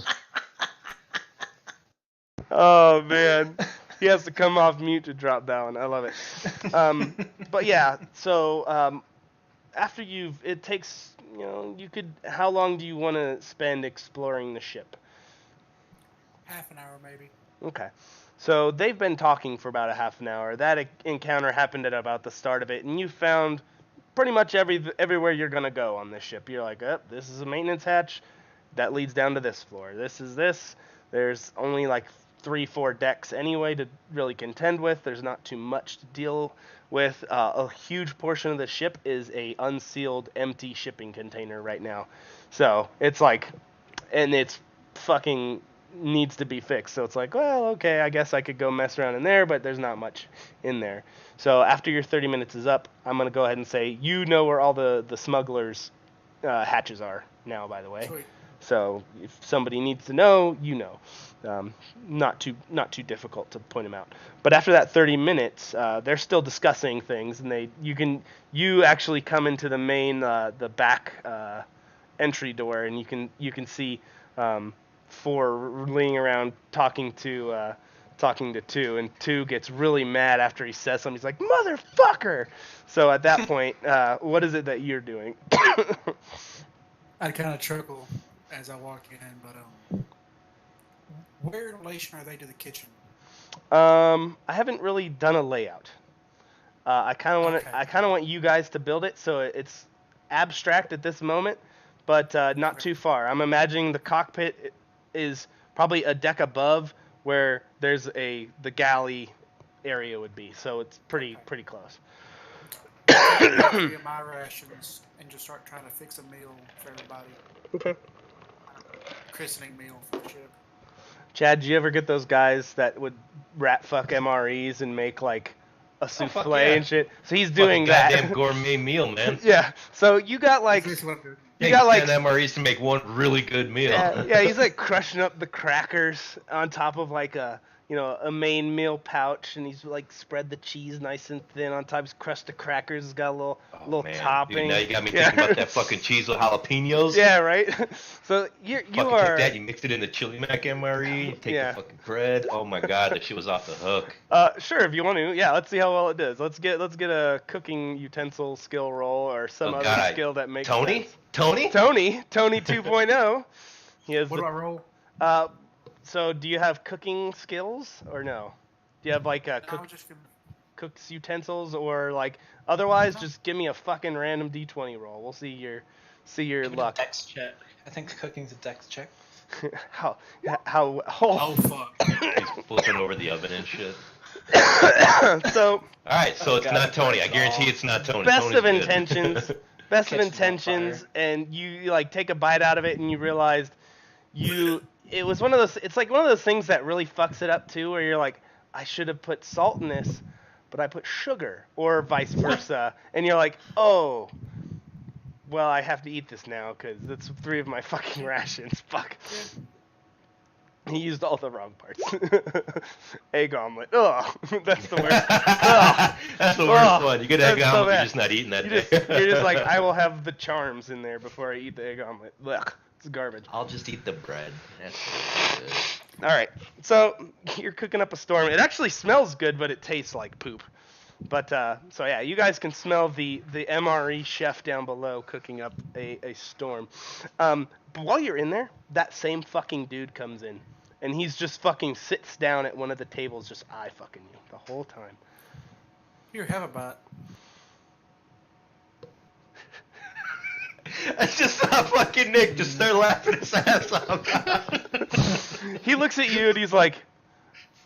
Oh man, he has to come off mute to drop that one. I love it. But yeah, so after it takes, how long do you want to spend exploring the ship? Half an hour, maybe. Okay. So they've been talking for about a half an hour. That encounter happened at about the start of it, and you found pretty much everywhere you're going to go on this ship. You're like, oh, this is a maintenance hatch. That leads down to this floor. This is this. There's only like 3-4 decks anyway to really contend with. There's not too much to deal with. A huge portion of the ship is a unsealed, empty shipping container right now. So it's like, and it's fucking needs to be fixed. So it's like, well, okay, I guess I could go mess around in there, but there's not much in there. So after your 30 minutes is up, I'm going to go ahead and say, you know where all the smugglers' hatches are now, by the way. Sweet. So if somebody needs to know, you know. Not too difficult to point them out. But after that 30 minutes, they're still discussing things, and you actually come into the main the back entry door, and you can see 4 leaning around talking to 2, and 2 gets really mad after he says something. He's like, motherfucker! So at that point, what is it that you're doing? I'd kind of chuckle as I walk in, but where in relation are they to the kitchen? I haven't really done a layout. I kind of want Okay. I kind of want you guys to build it so it's abstract at this moment, but not too far. I'm imagining the cockpit is probably a deck above where there's the galley area would be. So it's pretty close. I'll 3 of my rations and just start trying to fix a meal for everybody. Okay. Christening meal for the ship. Chad, did you ever get those guys that would rat fuck MREs and make like a souffle yeah. and shit? So he's doing that. Goddamn gourmet meal, man. Yeah. So you got like That's what I'm doing. you got like 10 MREs to make one really good meal. yeah, he's like crushing up the crackers on top of like a main meal pouch, and he's like spread the cheese nice and thin on top. He's crushed the crackers. It's got a little Man, topping. dude, now you got me thinking about that fucking cheese with jalapenos. Yeah, right. So you Fucking are. take that, you mix it in the chili mac MRE, you take Yeah. the fucking bread. Oh my god, that shit was off the hook. Sure, if you want to. Yeah, let's see how well it does. Let's get a cooking utensil skill roll or some other God, skill that makes Tony? sense. Tony? Tony 2.0. He has What do I roll? So do you have cooking skills or no? Do you have like No, I'm just gonna. cooks utensils or like otherwise just give me a fucking random d20 roll. We'll see your luck. Dex check. I think cooking's a dex check. how Oh fuck! He's flipping over the oven and shit. So Alright, so it's God, not Tony. I that's guarantee all. it's not Tony. best Tony's of good. intentions, Catch them on fire. and you like take a bite out of it and you realized it was one of those, it's like one of those things that really fucks it up too, where you're like, I should have put salt in this, but I put sugar, or vice versa, and you're like, oh, well, I have to eat this now because that's 3 of my fucking rations. Fuck. He used all the wrong parts. Egg omelet. Ugh, that's the worst. Ugh. That's the worst Ugh, one. You get egg that's so omelet, bad. you're just not eating that day. You're just like, I will have the charms in there before I eat the egg omelet. Ugh, it's garbage. I'll just eat the bread. That's good. All right, so you're cooking up a storm. It actually smells good, but it tastes like poop. But so yeah, you guys can smell the MRE chef down below cooking up a storm. But while you're in there, that same fucking dude comes in, and he's just fucking sits down at one of the tables, just eye fucking you the whole time. Here, have a bite. I just saw fucking Nick just start laughing his ass off. He looks at you and he's like,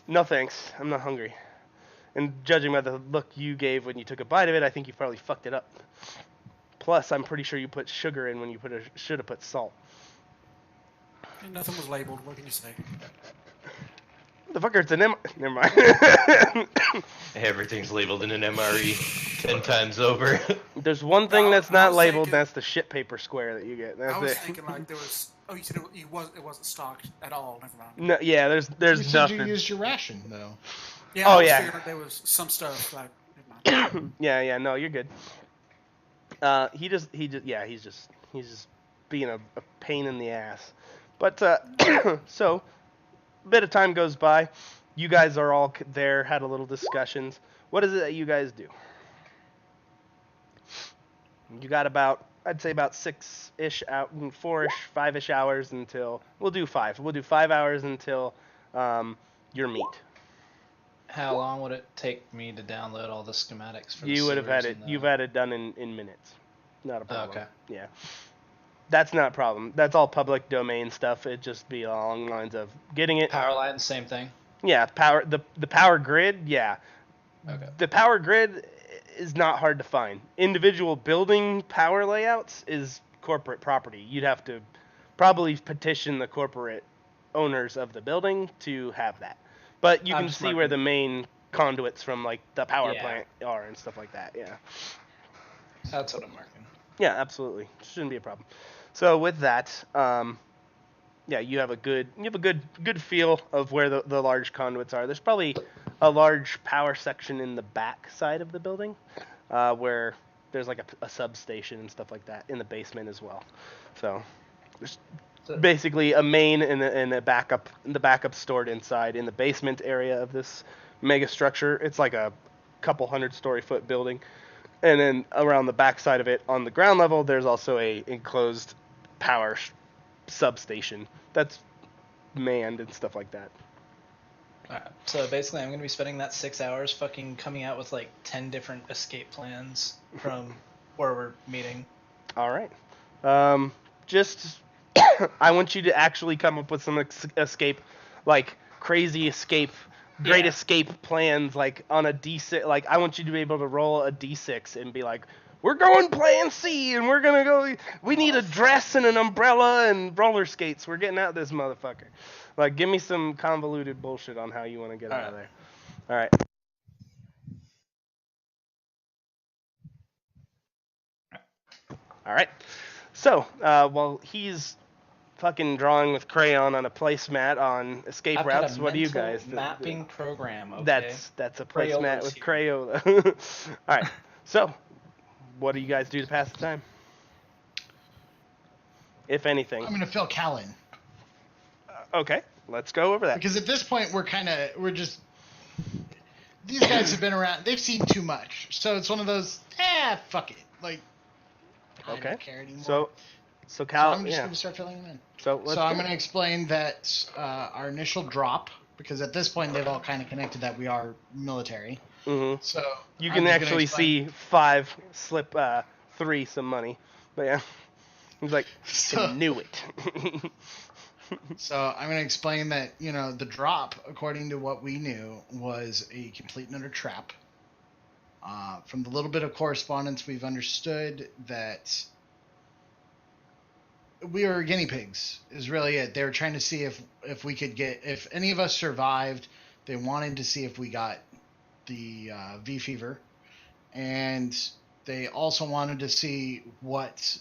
"No thanks, I'm not hungry." And judging by the look you gave when you took a bite of it, I think you probably fucked it up. Plus, I'm pretty sure you put sugar in when you should have put salt. Nothing was labeled. What can you say? Motherfucker, it's an Never mind. Everything's labeled in an MRE 10 times over. There's one thing No, that's I not was labeled, thinking- that's the shit paper square that you get. That's I was it. thinking like there was. Oh, you said it wasn't stocked at all. Never mind. No, yeah, there's You said nothing. you used your ration though. Yeah, Oh, I was yeah. figuring there was some stuff like. Never mind. Yeah, no, you're good. He's just being a pain in the ass. But so, a bit of time goes by. You guys are all there, had a little discussions. What is it that you guys do? You got about, I'd say about 6-ish, 4-ish, 5-ish hours until, we'll do 5. We'll do 5 hours until your meet. How long would it take me to download all the schematics for You the would have had sewers it. and the- You've had it done in minutes. Not a problem. Okay. Yeah. That's not a problem. That's all public domain stuff. It'd just be along the lines of getting it. Power line, same thing. Yeah, the power grid. Yeah. Okay. The power grid is not hard to find. Individual building power layouts is corporate property. You'd have to probably petition the corporate owners of the building to have that. But you I'm can just see where marking- the main conduits from like the power Yeah. plant are and stuff like that. Yeah. That's what I'm marking. Yeah, absolutely. Shouldn't be a problem. So with that, yeah, you have a good feel of where the large conduits are. There's probably a large power section in the back side of the building, where there's like a substation and stuff like that in the basement as well. So there's basically a main and a backup. The backup stored inside in the basement area of this mega structure. It's like a couple 100-story-foot building. And then around the back side of it, on the ground level, there's also a enclosed power substation that's manned and stuff like that. Alright, so basically I'm going to be spending that 6 hours fucking coming out with like 10 different escape plans from where we're meeting. All right. Just, I want you to actually come up with some escape, like crazy escape, great Yeah. escape plans, like on a D6. Like I want you to be able to roll a D6 and be like, we're going plan C, and we're gonna go. We need a dress and an umbrella and roller skates. We're getting out of this motherfucker. Like, give me some convoluted bullshit on how you want to get out of there. All right. All right. So, while he's fucking drawing with crayon on a placemat on escape I've got routes, a what do you mental guys do? mapping program, okay? That's a placemat Crayola's with here. Crayola. All right. So, what do you guys do to pass the time? If anything. I'm gonna fill Cal in Okay, let's go over that. because at this point we're just these guys have been around. They've seen too much, so it's one of those. Fuck it. Like I Okay. don't care anymore. So So Cal, I'm just yeah. gonna start filling them in. So let's So I'm go. going to explain that our initial drop, because at this point they've all kind of connected that we are military. Mhm. So You I'm can just gonna actually explain- see 5 slip 3 some money. But yeah. He's like, So- I knew it. So I'm going to explain that, the drop, according to what we knew, was a complete and utter trap. From the little bit of correspondence we've understood that we were guinea pigs is really it. They were trying to see if we could if any of us survived. They wanted to see if we got the V fever, and they also wanted to see what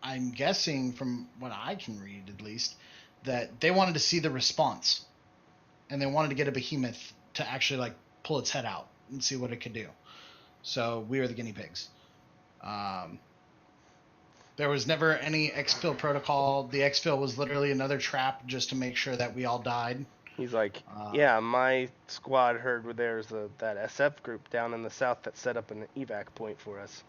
I'm guessing from what I can read at least, that they wanted to see the response, and they wanted to get a behemoth to actually like pull its head out and see what it could do. So we were the guinea pigs. There was never any exfil protocol. The exfil was literally another trap just to make sure that we all died. He's like, yeah, my squad heard where there's that SF group down in the south that set up an evac point for us.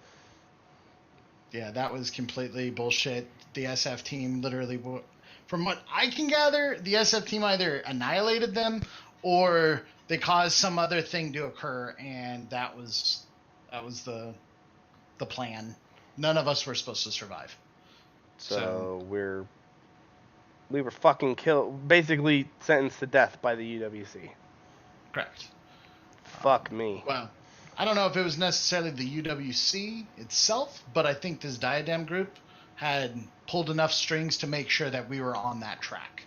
Yeah, that was completely bullshit. The SF team literally, from what I can gather, the SF team either annihilated them or they caused some other thing to occur, and that was the plan. None of us were supposed to survive. So we were fucking killed, basically sentenced to death by the UWC. Correct. Fuck me. Well, I don't know if it was necessarily the UWC itself, but I think this Diadem group had pulled enough strings to make sure that we were on that track.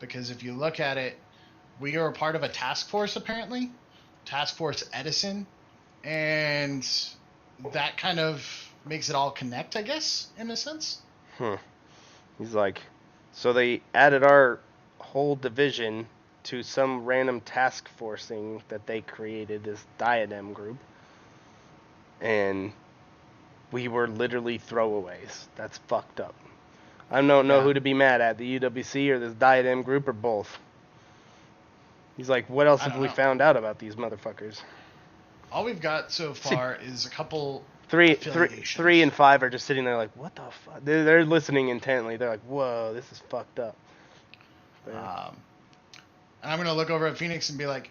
Because if you look at it, we are a part of a task force, apparently. Task Force Edison. And that kind of makes it all connect, I guess, in a sense. He's like, so they added our whole division to some random task forcing that they created, this Diadem group. And we were literally throwaways. That's fucked up. I don't know who to be mad at, the UWC or this Diadem group or both. He's like, what else have we found out about these motherfuckers? All we've got so far is a couple Three and 5 are just sitting there like, what the fuck? They're listening intently. They're like, whoa, this is fucked up. And I'm going to look over at Phoenix and be like,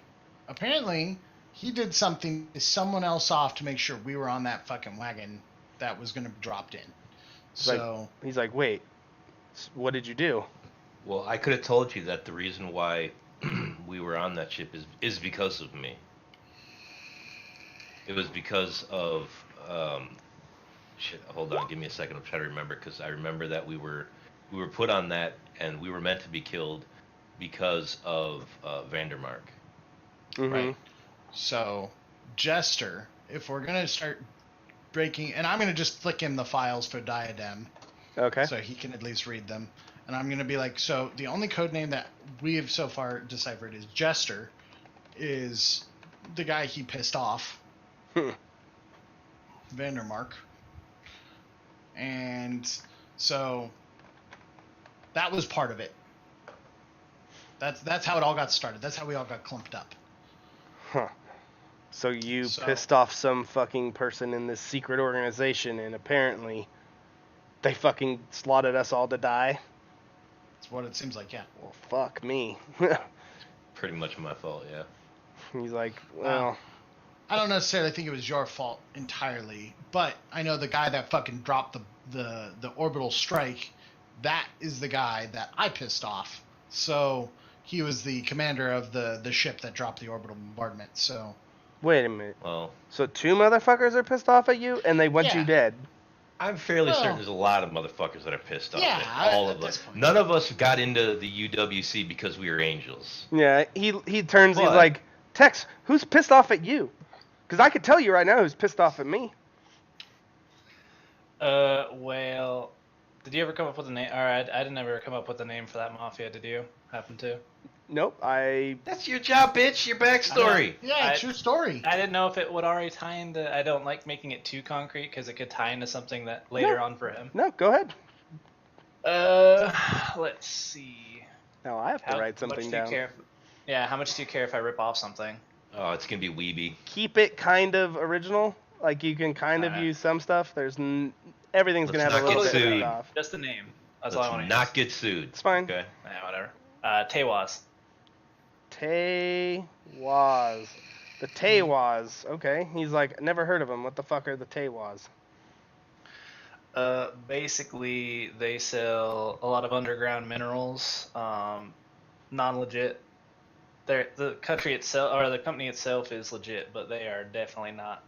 apparently he did something to someone else off to make sure we were on that fucking wagon that was going to be dropped in. He's like, wait, what did you do? Well, I could have told you that the reason why we were on that ship is because of me. It was because of shit. Hold on, give me a second. I'm trying to remember, because I remember that we were put on that and we were meant to be killed because of Vandermark. Mm-hmm. Right. So, Jester, if we're gonna start breaking, and I'm gonna just flick him the files for Diadem, okay, so he can at least read them. And I'm gonna be like, so the only code name that we have so far deciphered is Jester, is the guy he pissed off. Vandermark. And so that was part of it. That's how it all got started. That's how we all got clumped up. Huh. So you pissed off some fucking person in this secret organization, and apparently they fucking slotted us all to die? That's what it seems like, yeah. Well, fuck me. Pretty much my fault, yeah. He's like, well... I don't necessarily think it was your fault entirely, but I know the guy that fucking dropped the orbital strike, that is the guy that I pissed off. So he was the commander of the ship that dropped the orbital bombardment, so... Wait a minute. Well... So 2 motherfuckers are pissed off at you, and they want you dead? I'm fairly certain there's a lot of motherfuckers that are pissed off at all of us. None of us got into the UWC because we were angels. Yeah, he turns, he's like, Tex, who's pissed off at you? Because I could tell you right now who's pissed off at me. Well, did you ever come up with a name? Or I didn't ever come up with a name for that mafia, did you? Happen to? Nope, That's your job, bitch, your backstory. Yeah, it's your story. I didn't know if it would already tie into... I don't like making it too concrete, because it could tie into something that later on for him. No, go ahead. Let's see. No, I have to write something down. How much do you care if I rip off something? Oh, it's going to be weeby. Keep it kind of original. Like, you can kind of use some stuff. Everything's going to have a little bit of off. Just the name. That's all I want to not get sued. It's fine. Okay. Yeah, whatever. Tewaz. Tewaz. The Tewaz. Okay. He's like, never heard of them. What the fuck are the Tewaz? Basically, they sell a lot of underground minerals, non-legit. The country itself, or the company itself, is legit, but they are definitely not.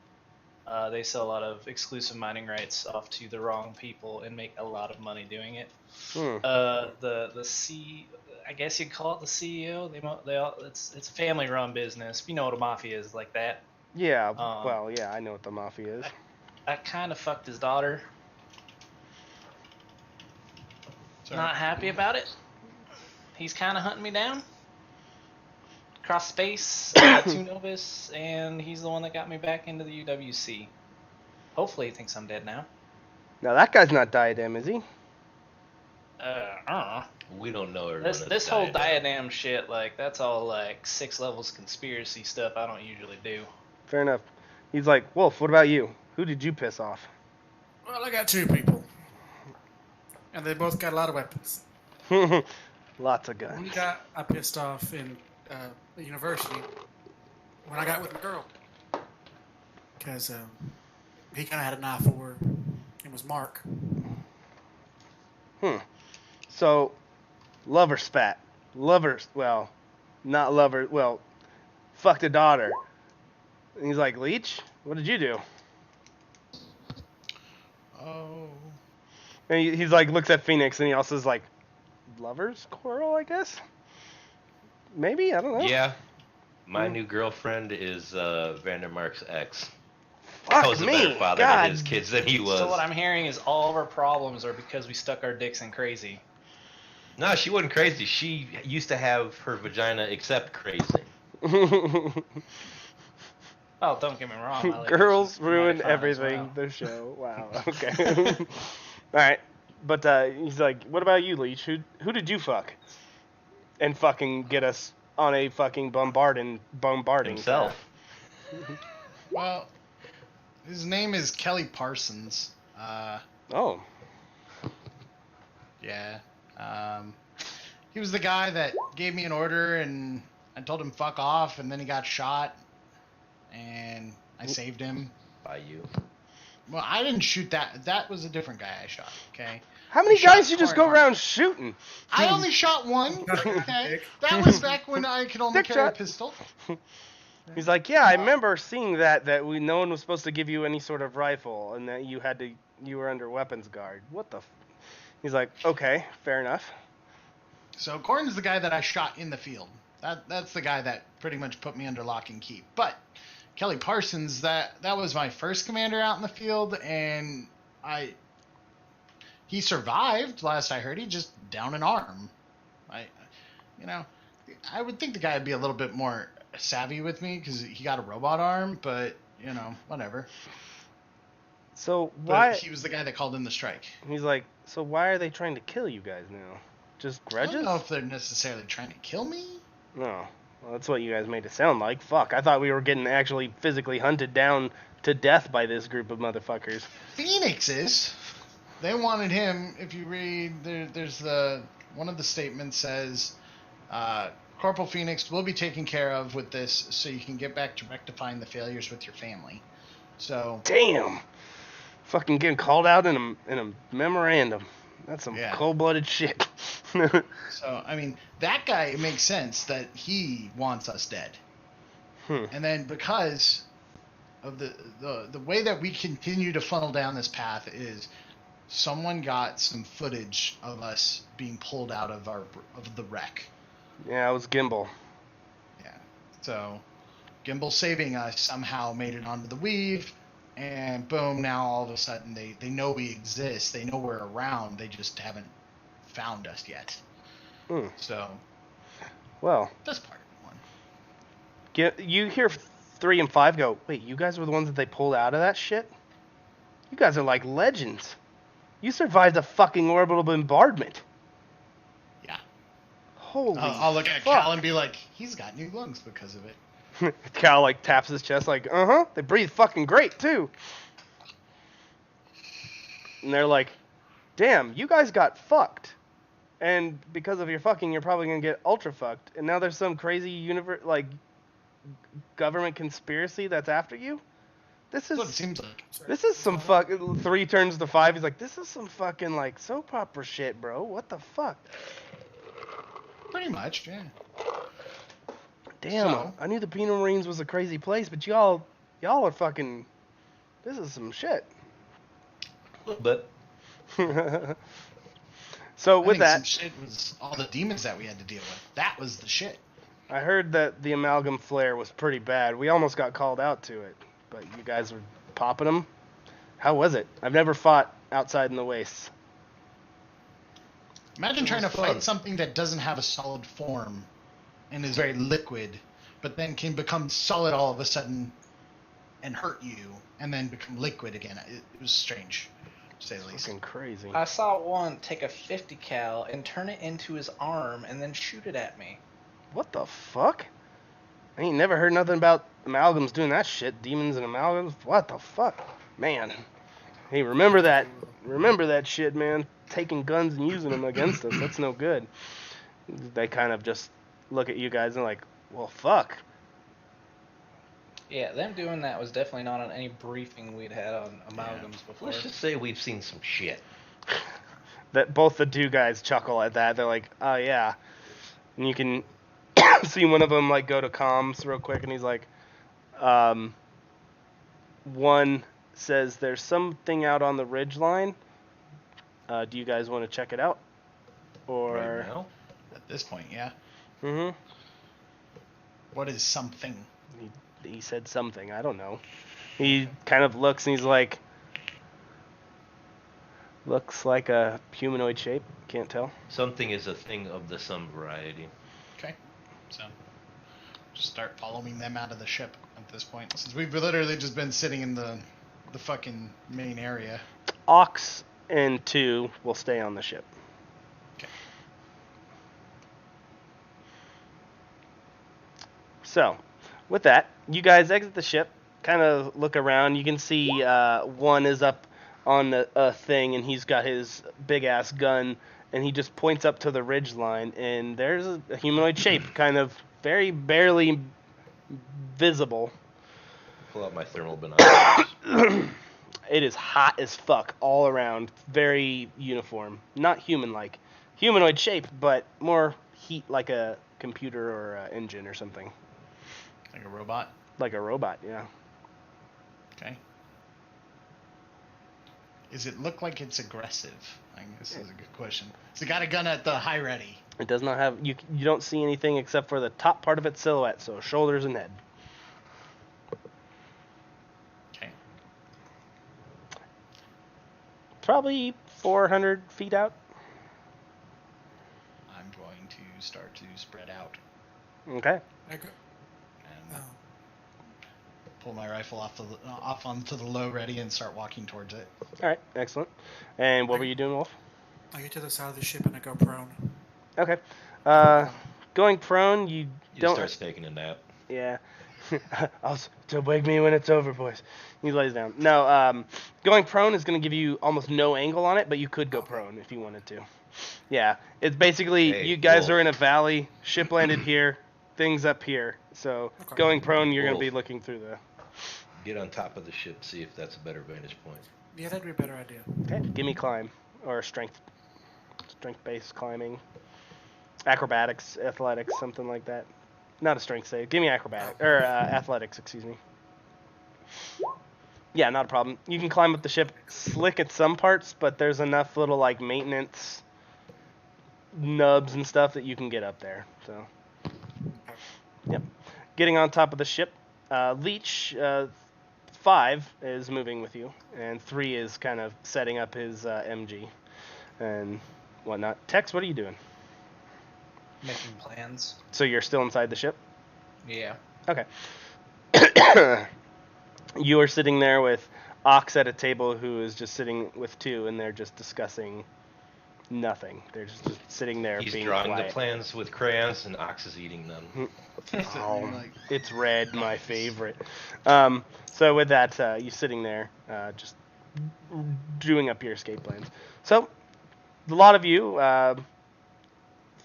They sell a lot of exclusive mining rights off to the wrong people and make a lot of money doing it. I guess you'd call it the CEO. It's a family-run business. You know what a mafia is like that. Yeah. Yeah, I know what the mafia is. I kind of fucked his daughter. Not happy about it. He's kind of hunting me down. Cross space, 2 Novus, and he's the one that got me back into the UWC. Hopefully he thinks I'm dead now. Now that guy's not Diadem, is he? I don't know. We don't know. This whole Diadem shit, like, that's all like 6 levels conspiracy stuff I don't usually do. Fair enough. He's like, Wolf, what about you? Who did you piss off? Well, I got 2 people. And they both got a lot of weapons. Lots of guns. One guy I pissed off in the university when I got with my girl. Because he kind of had an eye for her. It was Mark. So, lover spat. Well, not lover, well, fucked a daughter. And he's like, Leech, what did you do? Oh. And he's like, looks at Phoenix, and he also is like, lovers quarrel, I guess? Maybe? I don't know. Yeah. My new girlfriend is Vandermark's ex. Fuck I was a me. better father God. to his kids than he was. So what I'm hearing is all of our problems are because we stuck our dicks in crazy. No, she wasn't crazy. She used to have her vagina accept crazy. Oh, don't get me wrong. I like Girls she's ruin mighty fine as everything. well. The show. Wow. Okay. Alright. But he's like, what about you, Leech? Who did you fuck? And fucking get us on a fucking bombarding Himself. path. Well, his name is Kelly Parsons. Oh. Yeah. He was the guy that gave me an order, and I told him fuck off, and then he got shot, and I saved him. By you. Well, I didn't shoot that. That was a different guy I shot, okay? How many I shot guys you just go Corey around shooting? I only shot one, okay? That was back when I could only Dick carry a shot. pistol. He's like, yeah, I remember seeing that no one was supposed to give you any sort of rifle, and that you were under weapons guard. What the? He's like, okay, fair enough. So Gordon's the guy that I shot in the field. That's the guy that pretty much put me under lock and key. But Kelly Parsons, that was my first commander out in the field, and he survived. Last I heard, he just down an arm. I would think the guy would be a little bit more savvy with me because he got a robot arm, but whatever. So why? But he was the guy that called in the strike. He's like, so why are they trying to kill you guys now? Just I grudges? don't know if they're necessarily trying to kill me. No. Well, that's what you guys made it sound like. Fuck, I thought we were getting actually physically hunted down to death by this group of motherfuckers. Phoenix is. They wanted him. If you read, there's one of the statements says, Corporal Phoenix will be taken care of with this, so you can get back to rectifying the failures with your family. So. Damn. Fucking getting called out in a memorandum. That's some cold-blooded shit. So, I mean, that guy, it makes sense that he wants us dead. And then because of the way that we continue to funnel down this path is someone got some footage of us being pulled out of the wreck. Yeah, it was Gimbal. Yeah. So, Gimbal saving us somehow made it onto the weave. And boom, now all of a sudden they know we exist. They know we're around. They just haven't found us yet. So, well, that's part one. You hear 3 and 5 go, wait, you guys were the ones that they pulled out of that shit? You guys are like legends. You survived a fucking orbital bombardment. Yeah. Holy I'll look at fuck. Cal and be like, he's got new lungs because of it. Cal like taps his chest like, they breathe fucking great too. And they're like, damn, you guys got fucked. And because of your fucking, you're probably gonna get ultra fucked. And now there's some crazy government conspiracy that's after you? This is That's what it seems like. This is some fucking 3 turns to 5. He's like, this is some fucking like soap opera shit, bro. What the fuck? Pretty much, yeah. Damn, So- I knew the Penal Marines was a crazy place, but y'all are fucking. This is some shit. But So I with think that, some shit was all the demons that we had to deal with. That was the shit. I heard that the amalgam flare was pretty bad. We almost got called out to it, but you guys were popping them. How was it? I've never fought outside in the wastes. Imagine trying to was fun. fight something that doesn't have a solid form and is very liquid, but then can become solid all of a sudden and hurt you, and then become liquid again. It was strange, to say the least. Fucking crazy. I saw one take a 50 cal and turn it into his arm and then shoot it at me. What the fuck? I ain't never heard nothing about amalgams doing that shit. Demons and amalgams. What the fuck? Man. Hey, remember that shit, man. Taking guns and using them against us. That's no good. They kind of just look at you guys and like, well, fuck. Yeah, them doing that was definitely not on any briefing we'd had on amalgams before. let's just say we've seen some shit. that both the two guys chuckle at that. They're like, "Oh yeah," and you can see one of them like go to comms real quick, and he's like, one says there's something out on the ridge line. Do you guys want to check it out? Or Right now? At this point, yeah. Mm-hmm. What is something? He said something. I don't know. He kind of looks and he's like, looks like a humanoid shape. Can't tell. Something is a thing of the some variety. Okay. So, just start following them out of the ship at this point. Since we've literally just been sitting in the fucking main area. Ox and 2 will stay on the ship. Okay. So, with that, you guys exit the ship, kind of look around. You can see one is up on a thing, and he's got his big-ass gun, and he just points up to the ridge line, and there's a humanoid shape, kind of very barely visible. Pull out my thermal binoculars. It is hot as fuck all around, very uniform. Not human-like. Humanoid shape, but more heat like a computer or an engine or something. Like a robot? Like a robot, yeah. Okay. Does it look like it's aggressive? I guess is a good question. Has it got a gun at the high ready? It does not have... You don't see anything except for the top part of its silhouette, so shoulders and head. Okay. Probably 400 feet out. I'm going to start to spread out Okay. I go, and pull my rifle off onto the low ready and start walking towards it. All right, excellent. And what were you doing, Wolf? I get to the side of the ship and I go prone. Okay. Going prone, you You don't... start taking a nap. Yeah. To wake me when it's over, boys. He lays down. No, going prone is going to give you almost no angle on it, but you could go prone if you wanted to. Yeah, it's basically Hey, you guys Wolf. are in a valley, ship landed here, things up here. So Okay. going prone, you're going to Wolf. be looking through the... Get on top of the ship, see if that's a better vantage point. Yeah, that'd be a better idea. Okay, give me climb or strength-based climbing, acrobatics, athletics, something like that. Not a strength save. Give me acrobatic or athletics, excuse me. Yeah, not a problem. You can climb up the ship, slick at some parts, but there's enough little like maintenance nubs and stuff that you can get up there. So, yep. Getting on top of the ship, Leech 5 is moving with you, and 3 is kind of setting up his MG and whatnot. Tex, what are you doing? Making plans. So you're still inside the ship? Yeah. Okay. You are sitting there with Ox at a table who is just sitting with 2, and they're just discussing nothing. They're just sitting there He's being drawing quiet. the plans with crayons, and Ox is eating them. Oh, it's red, my favorite. So with that, you sitting there, just doing up your escape plans. So, a lot of you,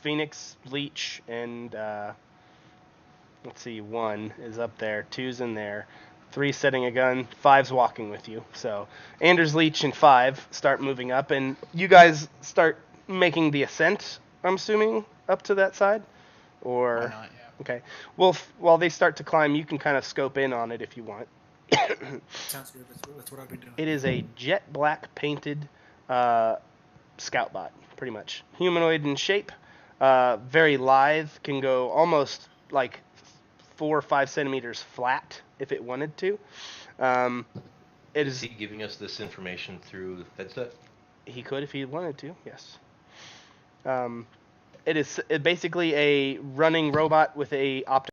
Phoenix, Leech, and let's see, 1 is up there, 2's in there, 3's setting a gun, 5's walking with you. So Anders, Leech, and 5 start moving up, and you guys start making the ascent, I'm assuming, up to that side? Or... Why not? Yeah. Okay. Well, while they start to climb, you can kind of scope in on it if you want. Sounds good. That's what I've been doing. It is a jet black painted scout bot, pretty much. Humanoid in shape, very lithe, can go almost like 4 or 5 centimeters flat if it wanted to. It Is is. he giving us this information through the headset? He could if he wanted to. Yes. It is basically a running robot with a optic